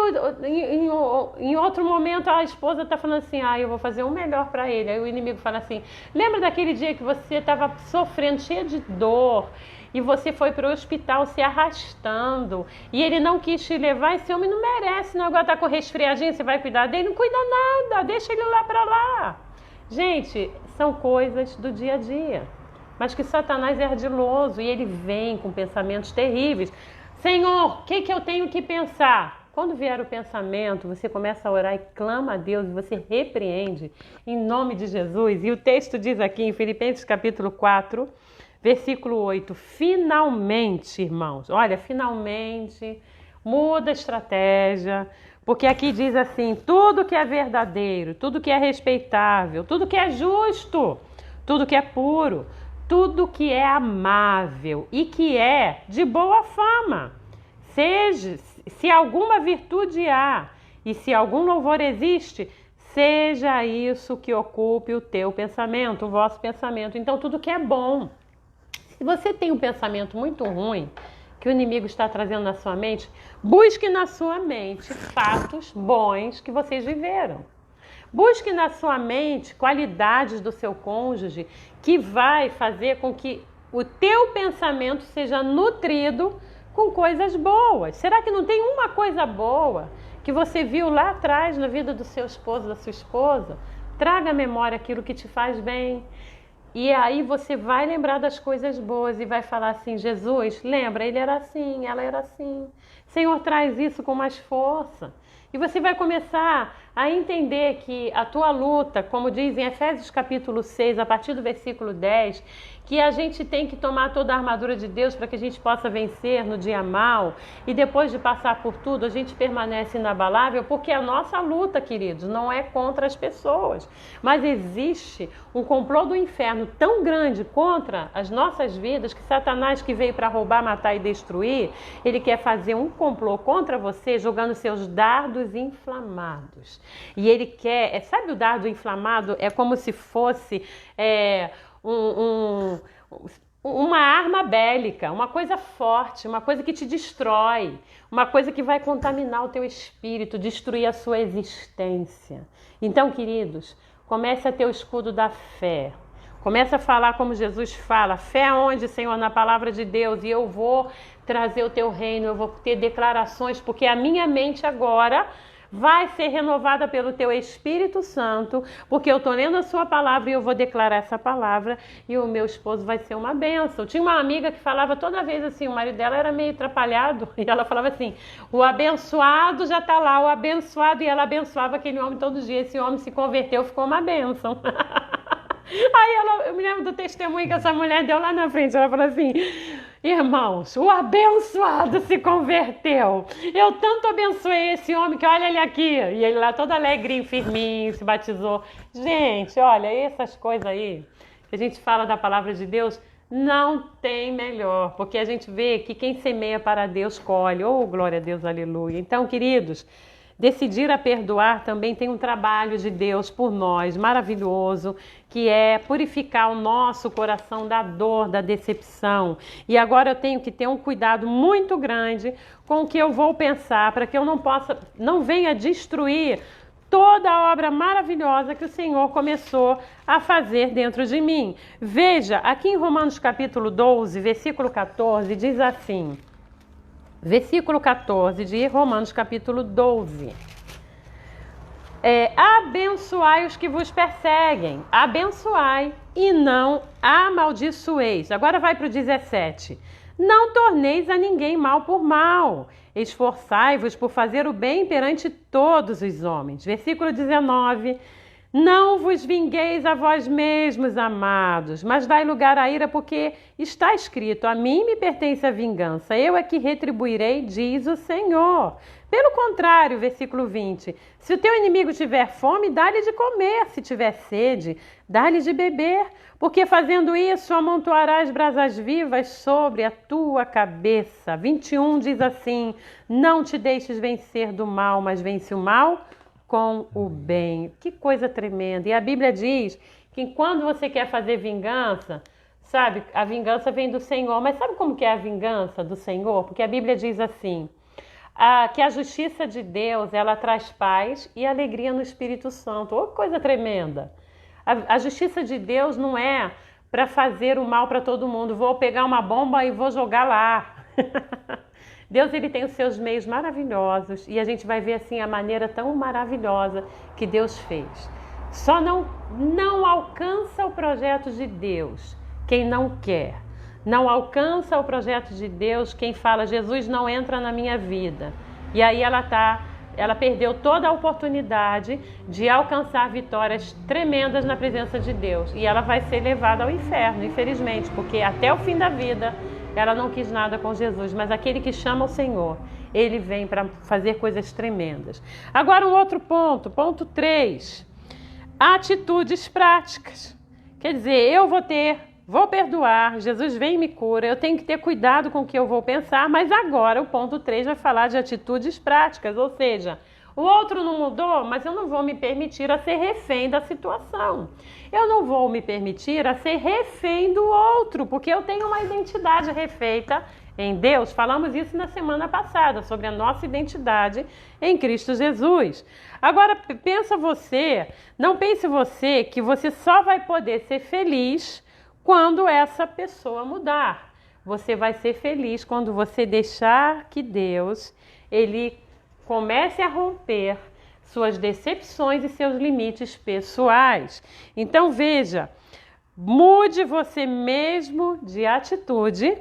em outro momento, a esposa está falando assim, eu vou fazer o melhor para ele. Aí o inimigo fala assim, lembra daquele dia que você estava sofrendo, cheia de dor, e você foi para o hospital se arrastando, e ele não quis te levar, esse homem não merece, não, agora está com resfriadinho, você vai cuidar dele? Não cuida nada, deixa ele lá para lá. Gente, são coisas do dia a dia, mas que Satanás é ardiloso, e ele vem com pensamentos terríveis. Senhor, o que eu tenho que pensar? Quando vier o pensamento, você começa a orar e clama a Deus, e você repreende em nome de Jesus. E o texto diz aqui em Filipenses capítulo 4, versículo 8, finalmente, irmãos, olha, finalmente, muda a estratégia, porque aqui diz assim, tudo que é verdadeiro, tudo que é respeitável, tudo que é justo, tudo que é puro, tudo que é amável e que é de boa fama, se alguma virtude há e se algum louvor existe, seja isso que ocupe o teu pensamento, o vosso pensamento. Então, tudo que é bom, Se você tem um pensamento muito ruim, que o inimigo está trazendo na sua mente, busque na sua mente fatos bons que vocês viveram. Busque na sua mente qualidades do seu cônjuge que vai fazer com que o teu pensamento seja nutrido com coisas boas. Será que não tem uma coisa boa que você viu lá atrás na vida do seu esposo, da sua esposa? Traga à memória aquilo que te faz bem. E aí você vai lembrar das coisas boas e vai falar assim: Jesus, lembra, ele era assim, ela era assim. Senhor, traz isso com mais força. E você vai começar a entender que a tua luta, como diz em Efésios capítulo 6, a partir do versículo 10, que a gente tem que tomar toda a armadura de Deus para que a gente possa vencer no dia mal, e depois de passar por tudo, a gente permanece inabalável, porque a nossa luta, queridos, não é contra as pessoas, mas existe um complô do inferno tão grande contra as nossas vidas, que Satanás, que veio para roubar, matar e destruir, ele quer fazer um complô contra você, jogando seus dardos inflamados. E ele quer, sabe o dardo inflamado? É como se fosse uma arma bélica, uma coisa forte, uma coisa que te destrói, uma coisa que vai contaminar o teu espírito, destruir a sua existência. Então, queridos, comece a ter o escudo da fé. Comece a falar como Jesus fala. Fé aonde, Senhor? Na palavra de Deus. E eu vou trazer o teu reino, eu vou ter declarações, porque a minha mente agora vai ser renovada pelo teu Espírito Santo, porque eu estou lendo a sua palavra e eu vou declarar essa palavra, e o meu esposo vai ser uma bênção. Tinha uma amiga que falava toda vez assim, o marido dela era meio atrapalhado, e ela falava assim: o abençoado já está lá, o abençoado, e ela abençoava aquele homem todo dia. Esse homem se converteu, ficou uma bênção. Aí eu me lembro do testemunho que essa mulher deu lá na frente. Ela falou assim: irmãos, o abençoado se converteu. Eu tanto abençoei esse homem que olha ele aqui. E ele lá todo alegrinho, firminho, se batizou. Gente, olha, essas coisas aí que a gente fala da palavra de Deus, não tem melhor. Porque a gente vê que quem semeia para Deus colhe. Oh, glória a Deus, aleluia. Então, queridos, decidir a perdoar também tem um trabalho de Deus por nós, maravilhoso, que é purificar o nosso coração da dor, da decepção. E agora eu tenho que ter um cuidado muito grande com o que eu vou pensar, para que eu não venha destruir toda a obra maravilhosa que o Senhor começou a fazer dentro de mim. Veja, aqui em Romanos capítulo 12, versículo 14, diz assim... Versículo 14 de Romanos capítulo 12. Abençoai os que vos perseguem, abençoai e não amaldiçoeis. Agora vai para o 17. Não torneis a ninguém mal por mal, esforçai-vos por fazer o bem perante todos os homens. Versículo 19. Não vos vingueis a vós mesmos, amados, mas dai lugar à ira, porque está escrito: a mim me pertence a vingança, eu é que retribuirei, diz o Senhor. Pelo contrário, versículo 20, se o teu inimigo tiver fome, dá-lhe de comer, se tiver sede, dá-lhe de beber, porque fazendo isso amontoarás brasas vivas sobre a tua cabeça. 21 diz assim: não te deixes vencer do mal, mas vence o mal com o bem. Que coisa tremenda. E a Bíblia diz que quando você quer fazer vingança, sabe, a vingança vem do Senhor. Mas sabe como que é a vingança do Senhor? Porque a Bíblia diz assim, que a justiça de Deus, ela traz paz e alegria no Espírito Santo. Oh, coisa tremenda. A justiça de Deus não é para fazer o mal para todo mundo. Vou pegar uma bomba e vou jogar lá. Deus, ele tem os seus meios maravilhosos, e a gente vai ver assim a maneira tão maravilhosa que Deus fez. Só não alcança o projeto de Deus quem não quer. Não alcança o projeto de Deus quem fala: Jesus não entra na minha vida. E aí ela perdeu toda a oportunidade de alcançar vitórias tremendas na presença de Deus. E ela vai ser levada ao inferno, infelizmente, porque até o fim da vida ela não quis nada com Jesus. Mas aquele que chama o Senhor, ele vem para fazer coisas tremendas. Agora um outro ponto, ponto 3. Atitudes práticas. Quer dizer, eu vou perdoar, Jesus vem e me cura, eu tenho que ter cuidado com o que eu vou pensar, mas agora o ponto 3 vai falar de atitudes práticas, ou seja, O outro não mudou, mas eu não vou me permitir a ser refém da situação. Eu não vou me permitir a ser refém do outro, porque eu tenho uma identidade refeita em Deus. Falamos isso na semana passada, sobre a nossa identidade em Cristo Jesus. Agora, não pense você que você só vai poder ser feliz quando essa pessoa mudar. Você vai ser feliz quando você deixar que Deus, ele comece a romper suas decepções e seus limites pessoais. Então veja, mude você mesmo de atitude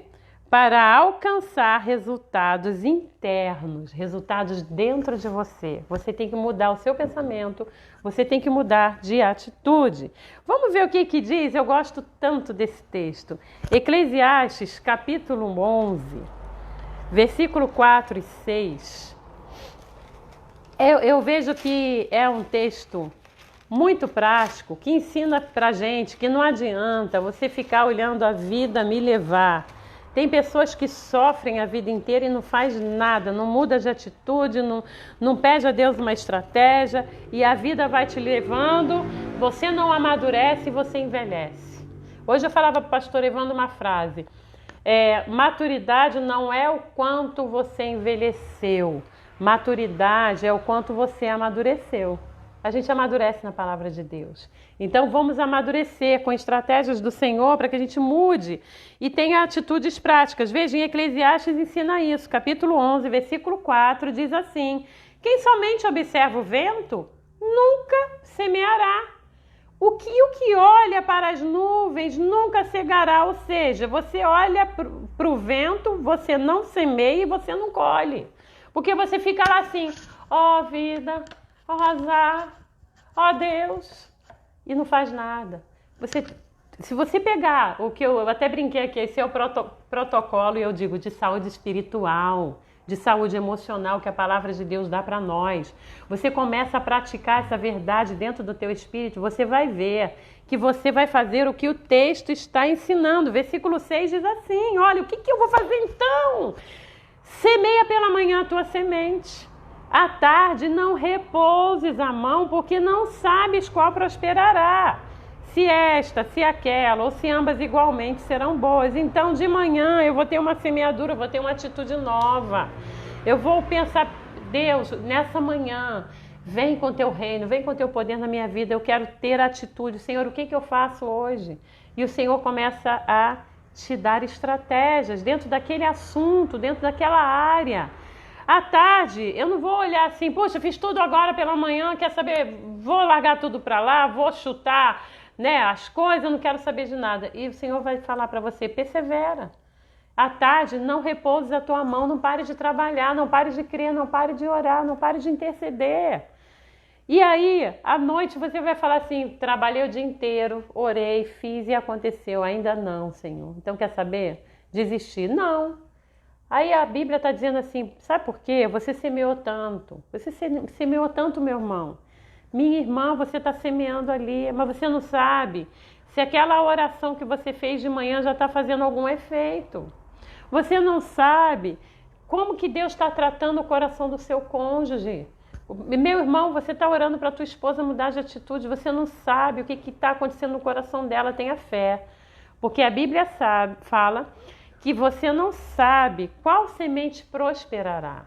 para alcançar resultados internos, resultados dentro de você. Você tem que mudar o seu pensamento, você tem que mudar de atitude. Vamos ver o que diz? Eu gosto tanto desse texto. Eclesiastes, capítulo 11, versículo 4 e 6. Eu vejo que é um texto muito prático, que ensina pra gente que não adianta você ficar olhando a vida me levar. Tem pessoas que sofrem a vida inteira e não faz nada, não muda de atitude, não pede a Deus uma estratégia e a vida vai te levando, você não amadurece e você envelhece. Hoje eu falava para o pastor Evandro uma frase, maturidade não é o quanto você envelheceu, maturidade é o quanto você amadureceu. A gente amadurece na palavra de Deus. Então vamos amadurecer com estratégias do Senhor para que a gente mude e tenha atitudes práticas. Veja, em Eclesiastes ensina isso. Capítulo 11, versículo 4 diz assim: quem somente observa o vento nunca semeará. O que olha para as nuvens nunca cegará. Ou seja, você olha para o vento, você não semeia e você não colhe. Porque você fica lá assim, ó vida, ó azar, ó Deus, e não faz nada. Se você pegar o que eu até brinquei aqui, esse é o protocolo, e eu digo, de saúde espiritual, de saúde emocional que a palavra de Deus dá para nós. Você começa a praticar essa verdade dentro do teu espírito, você vai ver que você vai fazer o que o texto está ensinando. Versículo 6 diz assim, olha, o que eu vou fazer então? Semeia pela manhã a tua semente. À tarde não repouses a mão, porque não sabes qual prosperará. Se esta, se aquela, ou se ambas igualmente serão boas. Então de manhã eu vou ter uma semeadura, eu vou ter uma atitude nova. Eu vou pensar, Deus, nessa manhã, vem com teu reino, vem com teu poder na minha vida. Eu quero ter atitude. Senhor, o que eu faço hoje? E o Senhor começa a te dar estratégias dentro daquele assunto, dentro daquela área. À tarde, eu não vou olhar assim, poxa, fiz tudo agora pela manhã, quer saber, vou largar tudo para lá, vou chutar, né, as coisas, eu não quero saber de nada. E o Senhor vai falar para você, persevera. À tarde, não repouse a tua mão, não pare de trabalhar, não pare de crer, não pare de orar, não pare de interceder. E aí, à noite, você vai falar assim, trabalhei o dia inteiro, orei, fiz e aconteceu. Ainda não, Senhor. Então, quer saber? Desistir? Não. Aí a Bíblia está dizendo assim, sabe por quê? Você semeou tanto. Você semeou tanto, meu irmão. Minha irmã, você está semeando ali, mas você não sabe se aquela oração que você fez de manhã já está fazendo algum efeito. Você não sabe como que Deus está tratando o coração do seu cônjuge. Meu irmão, você está orando para a tua esposa mudar de atitude, você não sabe o que está acontecendo no coração dela, tenha fé. Porque a Bíblia fala que você não sabe qual semente prosperará.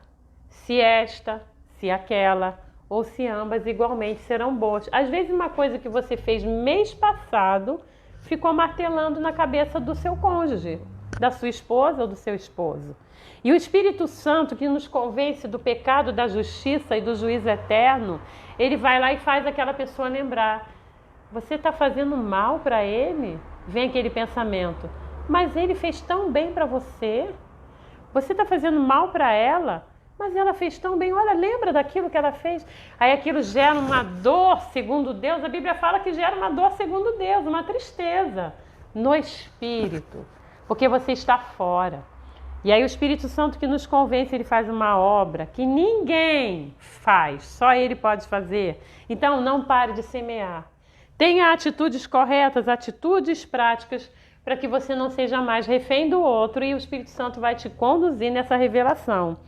Se esta, se aquela, ou se ambas igualmente serão boas. Às vezes uma coisa que você fez mês passado ficou martelando na cabeça do seu cônjuge, da sua esposa ou do seu esposo. E o Espírito Santo, que nos convence do pecado, da justiça e do juízo eterno, ele vai lá e faz aquela pessoa lembrar. Você está fazendo mal para ele? Vem aquele pensamento. Mas ele fez tão bem para você. Você está fazendo mal para ela? Mas ela fez tão bem. Olha, lembra daquilo que ela fez? Aí aquilo gera uma dor segundo Deus. A Bíblia fala que gera uma dor segundo Deus, uma tristeza no espírito. Porque você está fora. E aí o Espírito Santo que nos convence, ele faz uma obra que ninguém faz, só ele pode fazer. Então não pare de semear. Tenha atitudes corretas, atitudes práticas, para que você não seja mais refém do outro e o Espírito Santo vai te conduzir nessa revelação.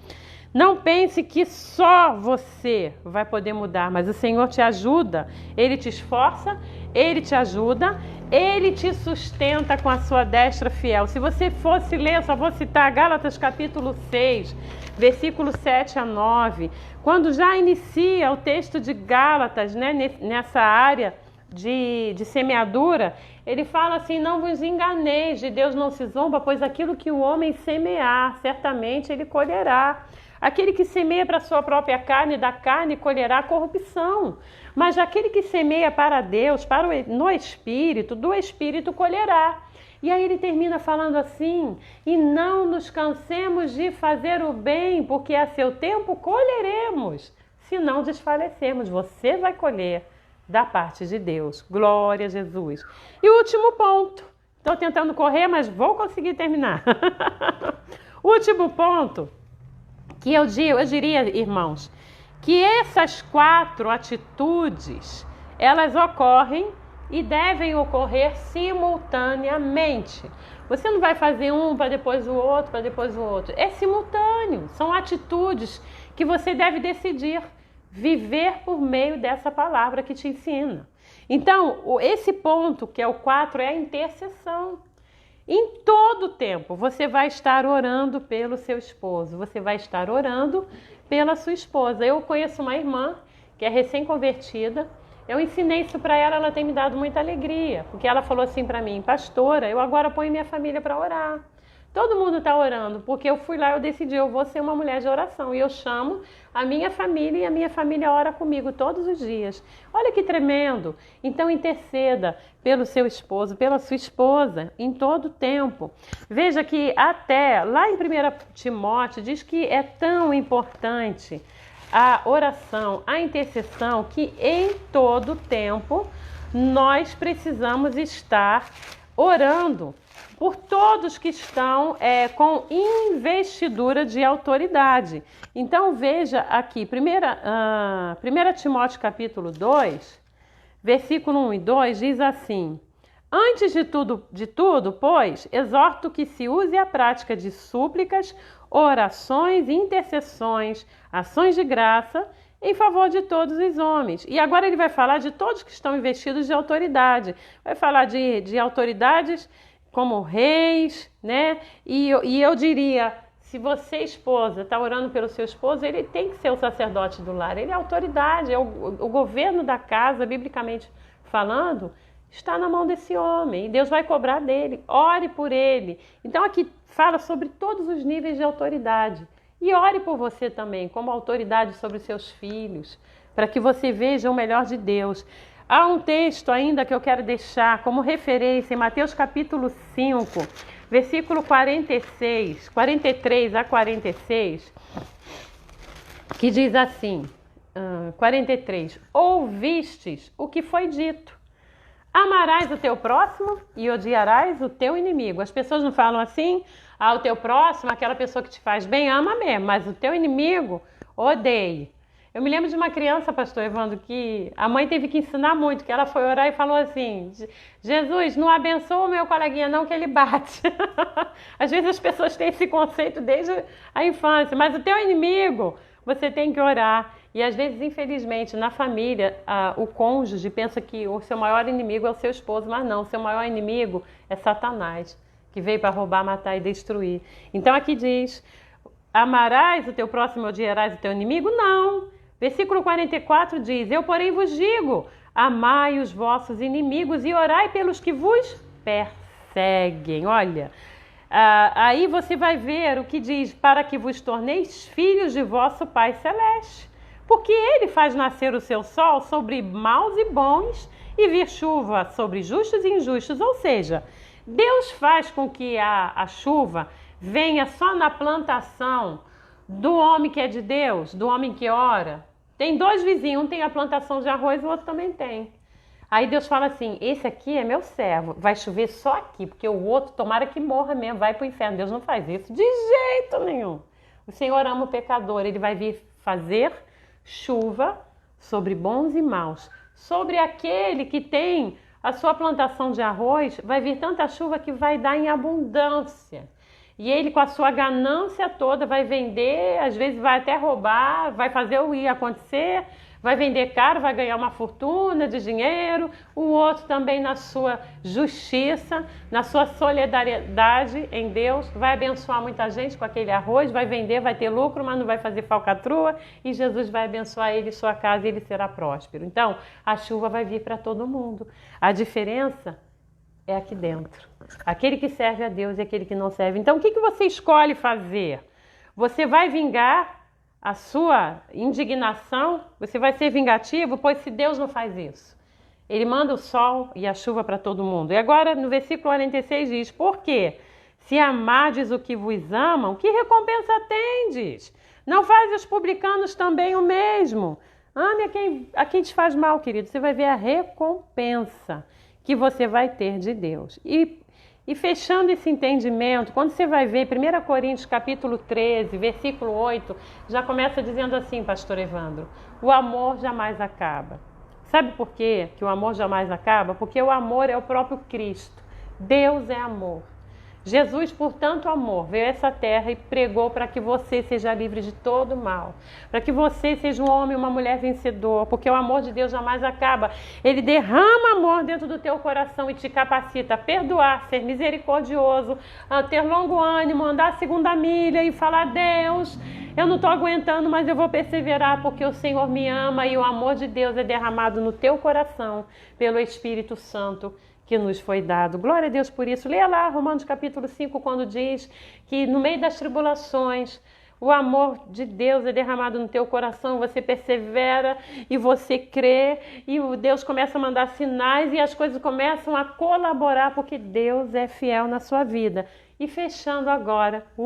Não pense que só você vai poder mudar, mas o Senhor te ajuda, Ele te esforça, Ele te ajuda, Ele te sustenta com a sua destra fiel. Se você fosse ler, eu só vou citar Gálatas capítulo 6, versículo 7 a 9, quando já inicia o texto de Gálatas, né, nessa área de semeadura, ele fala assim: não vos enganeis, de Deus não se zomba, pois aquilo que o homem semear, certamente ele colherá. Aquele que semeia para a sua própria carne, da carne colherá corrupção. Mas aquele que semeia para Deus, no Espírito, do Espírito colherá. E aí ele termina falando assim: e não nos cansemos de fazer o bem, porque a seu tempo colheremos, se não desfalecermos. Você vai colher da parte de Deus. Glória a Jesus. E o último ponto. Estou tentando correr, mas vou conseguir terminar. O último ponto, que eu diria, irmãos, que essas 4 atitudes, elas ocorrem e devem ocorrer simultaneamente. Você não vai fazer um para depois o outro, para depois o outro. É simultâneo. São atitudes que você deve decidir viver por meio dessa palavra que te ensina. Então, esse ponto, que é o 4, é a intercessão. Em todo tempo, você vai estar orando pelo seu esposo, você vai estar orando pela sua esposa. Eu conheço uma irmã que é recém-convertida, eu ensinei isso para ela, ela tem me dado muita alegria, porque ela falou assim para mim: pastora, eu agora ponho minha família para orar. Todo mundo está orando, porque eu fui lá, eu decidi, eu vou ser uma mulher de oração. E eu chamo a minha família e a minha família ora comigo todos os dias. Olha que tremendo! Então interceda pelo seu esposo, pela sua esposa, em todo tempo. Veja que até lá em 1 Timóteo diz que é tão importante a oração, a intercessão, que em todo tempo nós precisamos estar orando por todos que estão com investidura de autoridade. Então veja aqui, 1 Timóteo capítulo 2, versículo 1 e 2 diz assim: antes de tudo, pois, exorto que se use a prática de súplicas, orações, intercessões, ações de graça em favor de todos os homens. E agora ele vai falar de todos que estão investidos de autoridade. Vai falar de autoridades como reis, né? E eu diria, se você, esposa, está orando pelo seu esposo, ele tem que ser o sacerdote do lar. Ele é autoridade, é o governo da casa, biblicamente falando, está na mão desse homem. E Deus vai cobrar dele. Ore por ele. Então aqui fala sobre todos os níveis de autoridade. E ore por você também, como autoridade sobre os seus filhos, para que você veja o melhor de Deus. Há um texto ainda que eu quero deixar como referência em Mateus capítulo 5, versículo 43 a 46, que diz assim, 43, ouvistes o que foi dito: amarás o teu próximo e odiarás o teu inimigo. As pessoas não falam assim: o teu próximo, aquela pessoa que te faz bem, ama mesmo, mas o teu inimigo, odeie. Eu me lembro de uma criança, pastor Evandro, que a mãe teve que ensinar muito, que ela foi orar e falou assim: Jesus, não abençoa o meu coleguinha não, que ele bate. Às vezes as pessoas têm esse conceito desde a infância, mas o teu inimigo, você tem que orar. E às vezes, infelizmente, na família, o cônjuge pensa que o seu maior inimigo é o seu esposo, mas não, o seu maior inimigo é Satanás, que veio para roubar, matar e destruir. Então aqui diz: amarás o teu próximo e odiarás o teu inimigo? Não. Versículo 44 diz: eu, porém, vos digo, amai os vossos inimigos e orai pelos que vos perseguem. Olha, aí você vai ver o que diz: para que vos torneis filhos de vosso Pai Celeste. Porque ele faz nascer o seu sol sobre maus e bons e vir chuva sobre justos e injustos. Ou seja, Deus faz com que a chuva venha só na plantação do homem que é de Deus, do homem que ora. Tem 2 vizinhos, um tem a plantação de arroz e o outro também tem. Aí Deus fala assim: esse aqui é meu servo, vai chover só aqui, porque o outro, tomara que morra mesmo, vai para o inferno. Deus não faz isso de jeito nenhum. O Senhor ama o pecador, ele vai vir fazer chuva sobre bons e maus. Sobre aquele que tem a sua plantação de arroz, vai vir tanta chuva que vai dar em abundância. e ele com a sua ganância toda vai vender, às vezes vai até roubar, vai fazer o ir acontecer, vai vender caro, vai ganhar uma fortuna de dinheiro. O outro também na sua justiça, na sua solidariedade em Deus, vai abençoar muita gente com aquele arroz, vai vender, vai ter lucro, mas não vai fazer falcatrua, e Jesus vai abençoar ele e sua casa e ele será próspero. Então, a chuva vai vir para todo mundo. A diferença é aqui dentro. Aquele que serve a Deus e aquele que não serve. Então, o que você escolhe fazer? Você vai vingar a sua indignação? Você vai ser vingativo? Pois se Deus não faz isso, Ele manda o sol e a chuva para todo mundo. E agora no versículo 46 diz: por quê? Se amardes o que vos amam, que recompensa tendes? Não faz os publicanos também o mesmo? Ame a quem te faz mal, querido. Você vai ver a recompensa que você vai ter de Deus. E fechando esse entendimento, quando você vai ver 1 Coríntios capítulo 13, versículo 8, já começa dizendo assim, pastor Evandro: o amor jamais acaba. Sabe por quê que o amor jamais acaba? Porque o amor é o próprio Cristo. Deus é amor. Jesus, por tanto amor, veio a essa terra e pregou para que você seja livre de todo mal, para que você seja um homem e uma mulher vencedor, porque o amor de Deus jamais acaba. Ele derrama amor dentro do teu coração e te capacita a perdoar, ser misericordioso, a ter longo ânimo, andar a segunda milha e falar: Deus, eu não estou aguentando, mas eu vou perseverar porque o Senhor me ama, e o amor de Deus é derramado no teu coração pelo Espírito Santo que nos foi dado. Glória a Deus por isso. Leia lá Romanos capítulo 5, quando diz que no meio das tribulações, o amor de Deus é derramado no teu coração, você persevera e você crê, e Deus começa a mandar sinais e as coisas começam a colaborar, porque Deus é fiel na sua vida. E fechando agora, o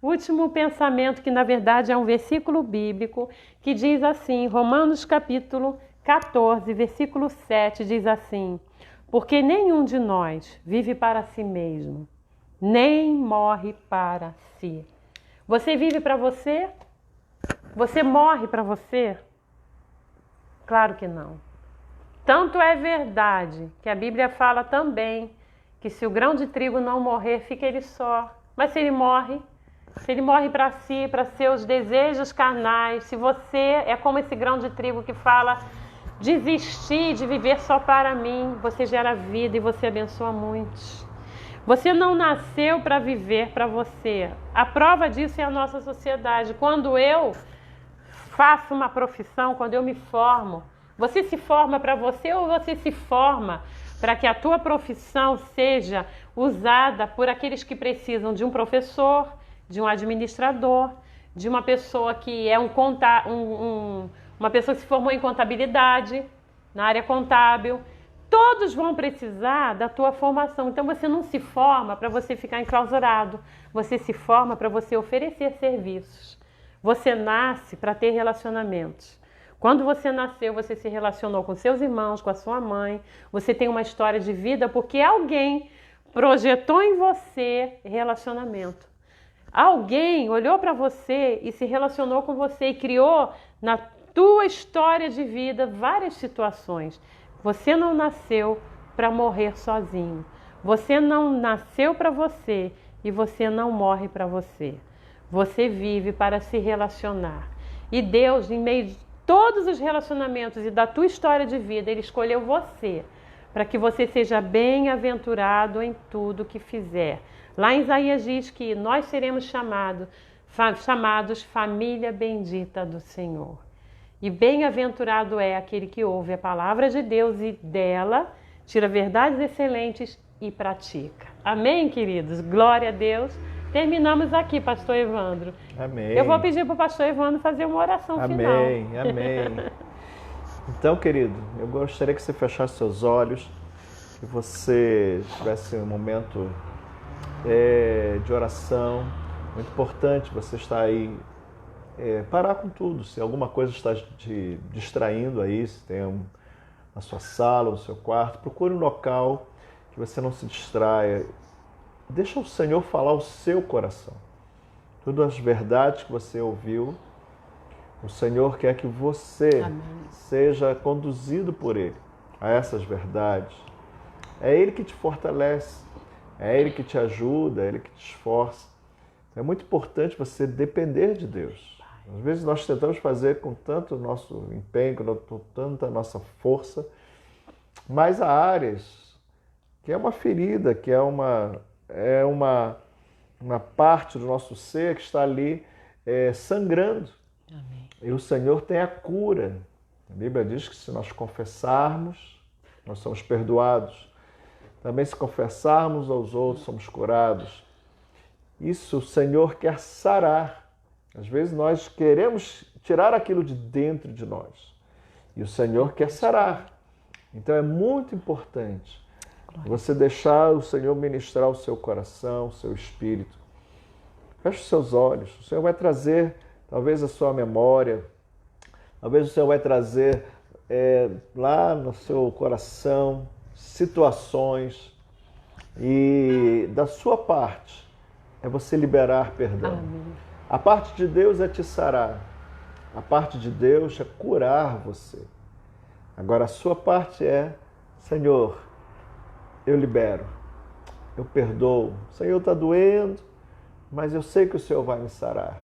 último pensamento, que na verdade é um versículo bíblico, que diz assim, Romanos capítulo 14, versículo 7, diz assim: porque nenhum de nós vive para si mesmo, nem morre para si. Você vive para você? Você morre para você? Claro que não. Tanto é verdade que a Bíblia fala também que se o grão de trigo não morrer, fica ele só. Mas se ele morre para si, para seus desejos carnais, se você é como esse grão de trigo que fala: desistir de viver só para mim, você gera vida e você abençoa muitos. Você não nasceu para viver para você. A prova disso é a nossa sociedade. Quando eu faço uma profissão, quando eu me formo, você se forma para você ou você se forma para que a tua profissão seja usada por aqueles que precisam de um professor, de um administrador, de uma pessoa que é uma pessoa que se formou em contabilidade, na área contábil. Todos vão precisar da tua formação. Então você não se forma para você ficar enclausurado. Você se forma para você oferecer serviços. Você nasce para ter relacionamentos. Quando você nasceu, você se relacionou com seus irmãos, com a sua mãe. Você tem uma história de vida porque alguém projetou em você relacionamento. Alguém olhou para você e se relacionou com você e criou na tua história de vida várias situações. Você não nasceu para morrer sozinho. Você não nasceu para você e você não morre para você. Você vive para se relacionar. E Deus, em meio de todos os relacionamentos e da tua história de vida, Ele escolheu você para que você seja bem-aventurado em tudo que fizer. Lá em Isaías diz que nós seremos chamados família bendita do Senhor. E bem-aventurado é aquele que ouve a palavra de Deus e dela tira verdades excelentes e pratica. Amém, queridos? Glória a Deus. Terminamos aqui, pastor Evandro. Amém. Eu vou pedir para o pastor Evandro fazer uma oração final. Amém, amém. Então, querido, eu gostaria que você fechasse seus olhos, que você tivesse um momento de oração. Muito importante você estar aí, parar com tudo. Se alguma coisa está te distraindo aí, se tem na sua sala, no seu quarto, procure um local que você não se distraia. Deixa o Senhor falar o seu coração. Todas as verdades que você ouviu, o Senhor quer que você seja conduzido por Ele a essas verdades. É Ele que te fortalece. É Ele que te ajuda, é Ele que te esforça. É muito importante você depender de Deus. Às vezes nós tentamos fazer com tanto nosso empenho, com tanta nossa força, mas há áreas que é uma ferida, que é uma parte do nosso ser que está ali sangrando. Amém. E o Senhor tem a cura. A Bíblia diz que se nós confessarmos, nós somos perdoados. Também se confessarmos aos outros, somos curados. Isso o Senhor quer sarar. Às vezes nós queremos tirar aquilo de dentro de nós. E o Senhor quer sarar. Então é muito importante você deixar o Senhor ministrar o seu coração, o seu espírito. Feche os seus olhos. O Senhor vai trazer, talvez, a sua memória. Talvez o Senhor vai trazer lá no seu coração situações. E da sua parte é você liberar perdão. Amém. A parte de Deus é te sarar. A parte de Deus é curar você. Agora a sua parte é, Senhor, eu libero, eu perdoo. O Senhor está doendo, mas eu sei que o Senhor vai me sarar.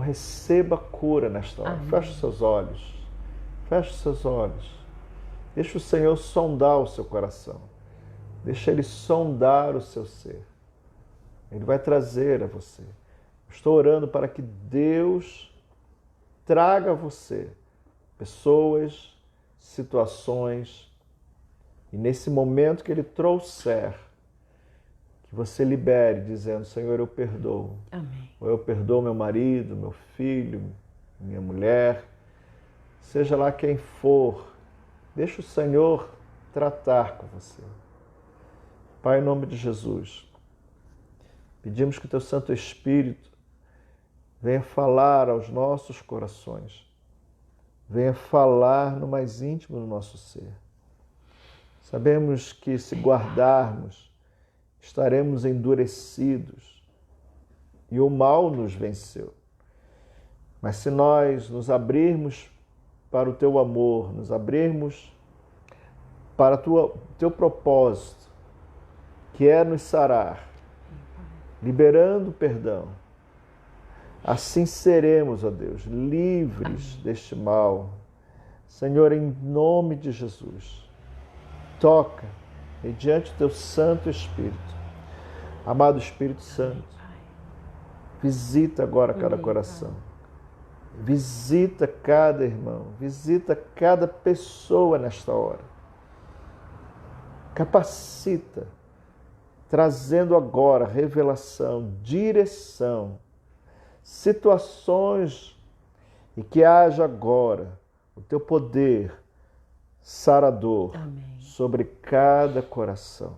Receba cura nesta hora. Amém. Feche os seus olhos. Feche os seus olhos. Deixa o Senhor sondar o seu coração. Deixa Ele sondar o seu ser. Ele vai trazer a você. Estou orando para que Deus traga a você pessoas, situações, e nesse momento que Ele trouxer, que você libere, dizendo, Senhor, eu perdoo. Amém. Ou eu perdoo meu marido, meu filho, minha mulher, seja lá quem for, deixa o Senhor tratar com você. Pai, em nome de Jesus, pedimos que o Teu Santo Espírito venha falar aos nossos corações, venha falar no mais íntimo do nosso ser. Sabemos que se guardarmos, estaremos endurecidos e o mal nos venceu. Mas se nós nos abrirmos para o Teu amor, nos abrirmos para o Teu propósito, que é nos sarar, liberando perdão, assim seremos, ó Deus, livres deste mal. Senhor, em nome de Jesus, toca mediante o Teu Santo Espírito. Amado Espírito Santo, visita agora cada coração. Visita cada irmão, visita cada pessoa nesta hora. Capacita, trazendo agora revelação, direção, situações, e que haja agora o Teu poder sarador. Amém. Sobre cada coração.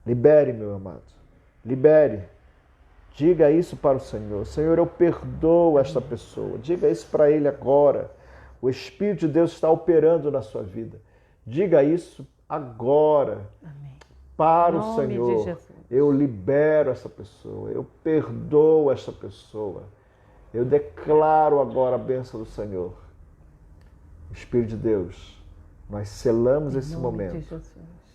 Libere, meu amado, libere. Diga isso para o Senhor. Senhor, eu perdoo esta pessoa. Diga isso para Ele agora. O Espírito de Deus está operando na sua vida. Diga isso agora. Amém. Para Em o nome de Senhor. Jesus. Eu libero essa pessoa. Eu perdoo esta pessoa. Eu declaro agora a bênção do Senhor. Espírito de Deus, nós selamos esse momento.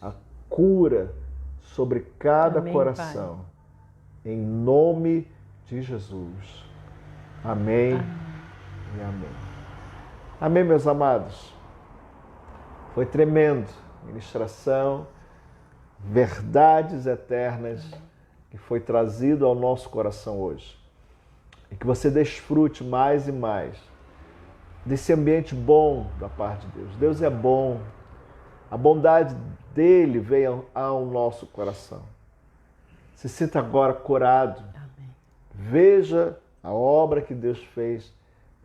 A cura sobre cada coração. Pai. Em nome de Jesus. Amém. E amém. Amém, meus amados. Foi tremendo. Ministração, verdades eternas que foi trazido ao nosso coração hoje. E que você desfrute mais e mais desse ambiente bom da parte de Deus. Deus é bom. A bondade dele veio ao nosso coração. Se sinta agora curado. Amém. Veja a obra que Deus fez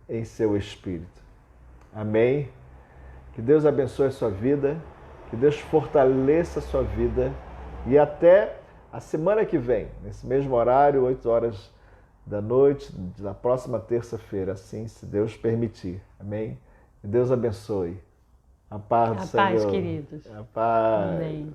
em seu espírito. Amém? Que Deus abençoe a sua vida, que Deus fortaleça a sua vida e até a semana que vem, nesse mesmo horário, 8 horas da noite, da próxima terça-feira, assim, se Deus permitir. Amém? Que Deus abençoe. A paz do Senhor. A paz, queridos. A paz. Amém.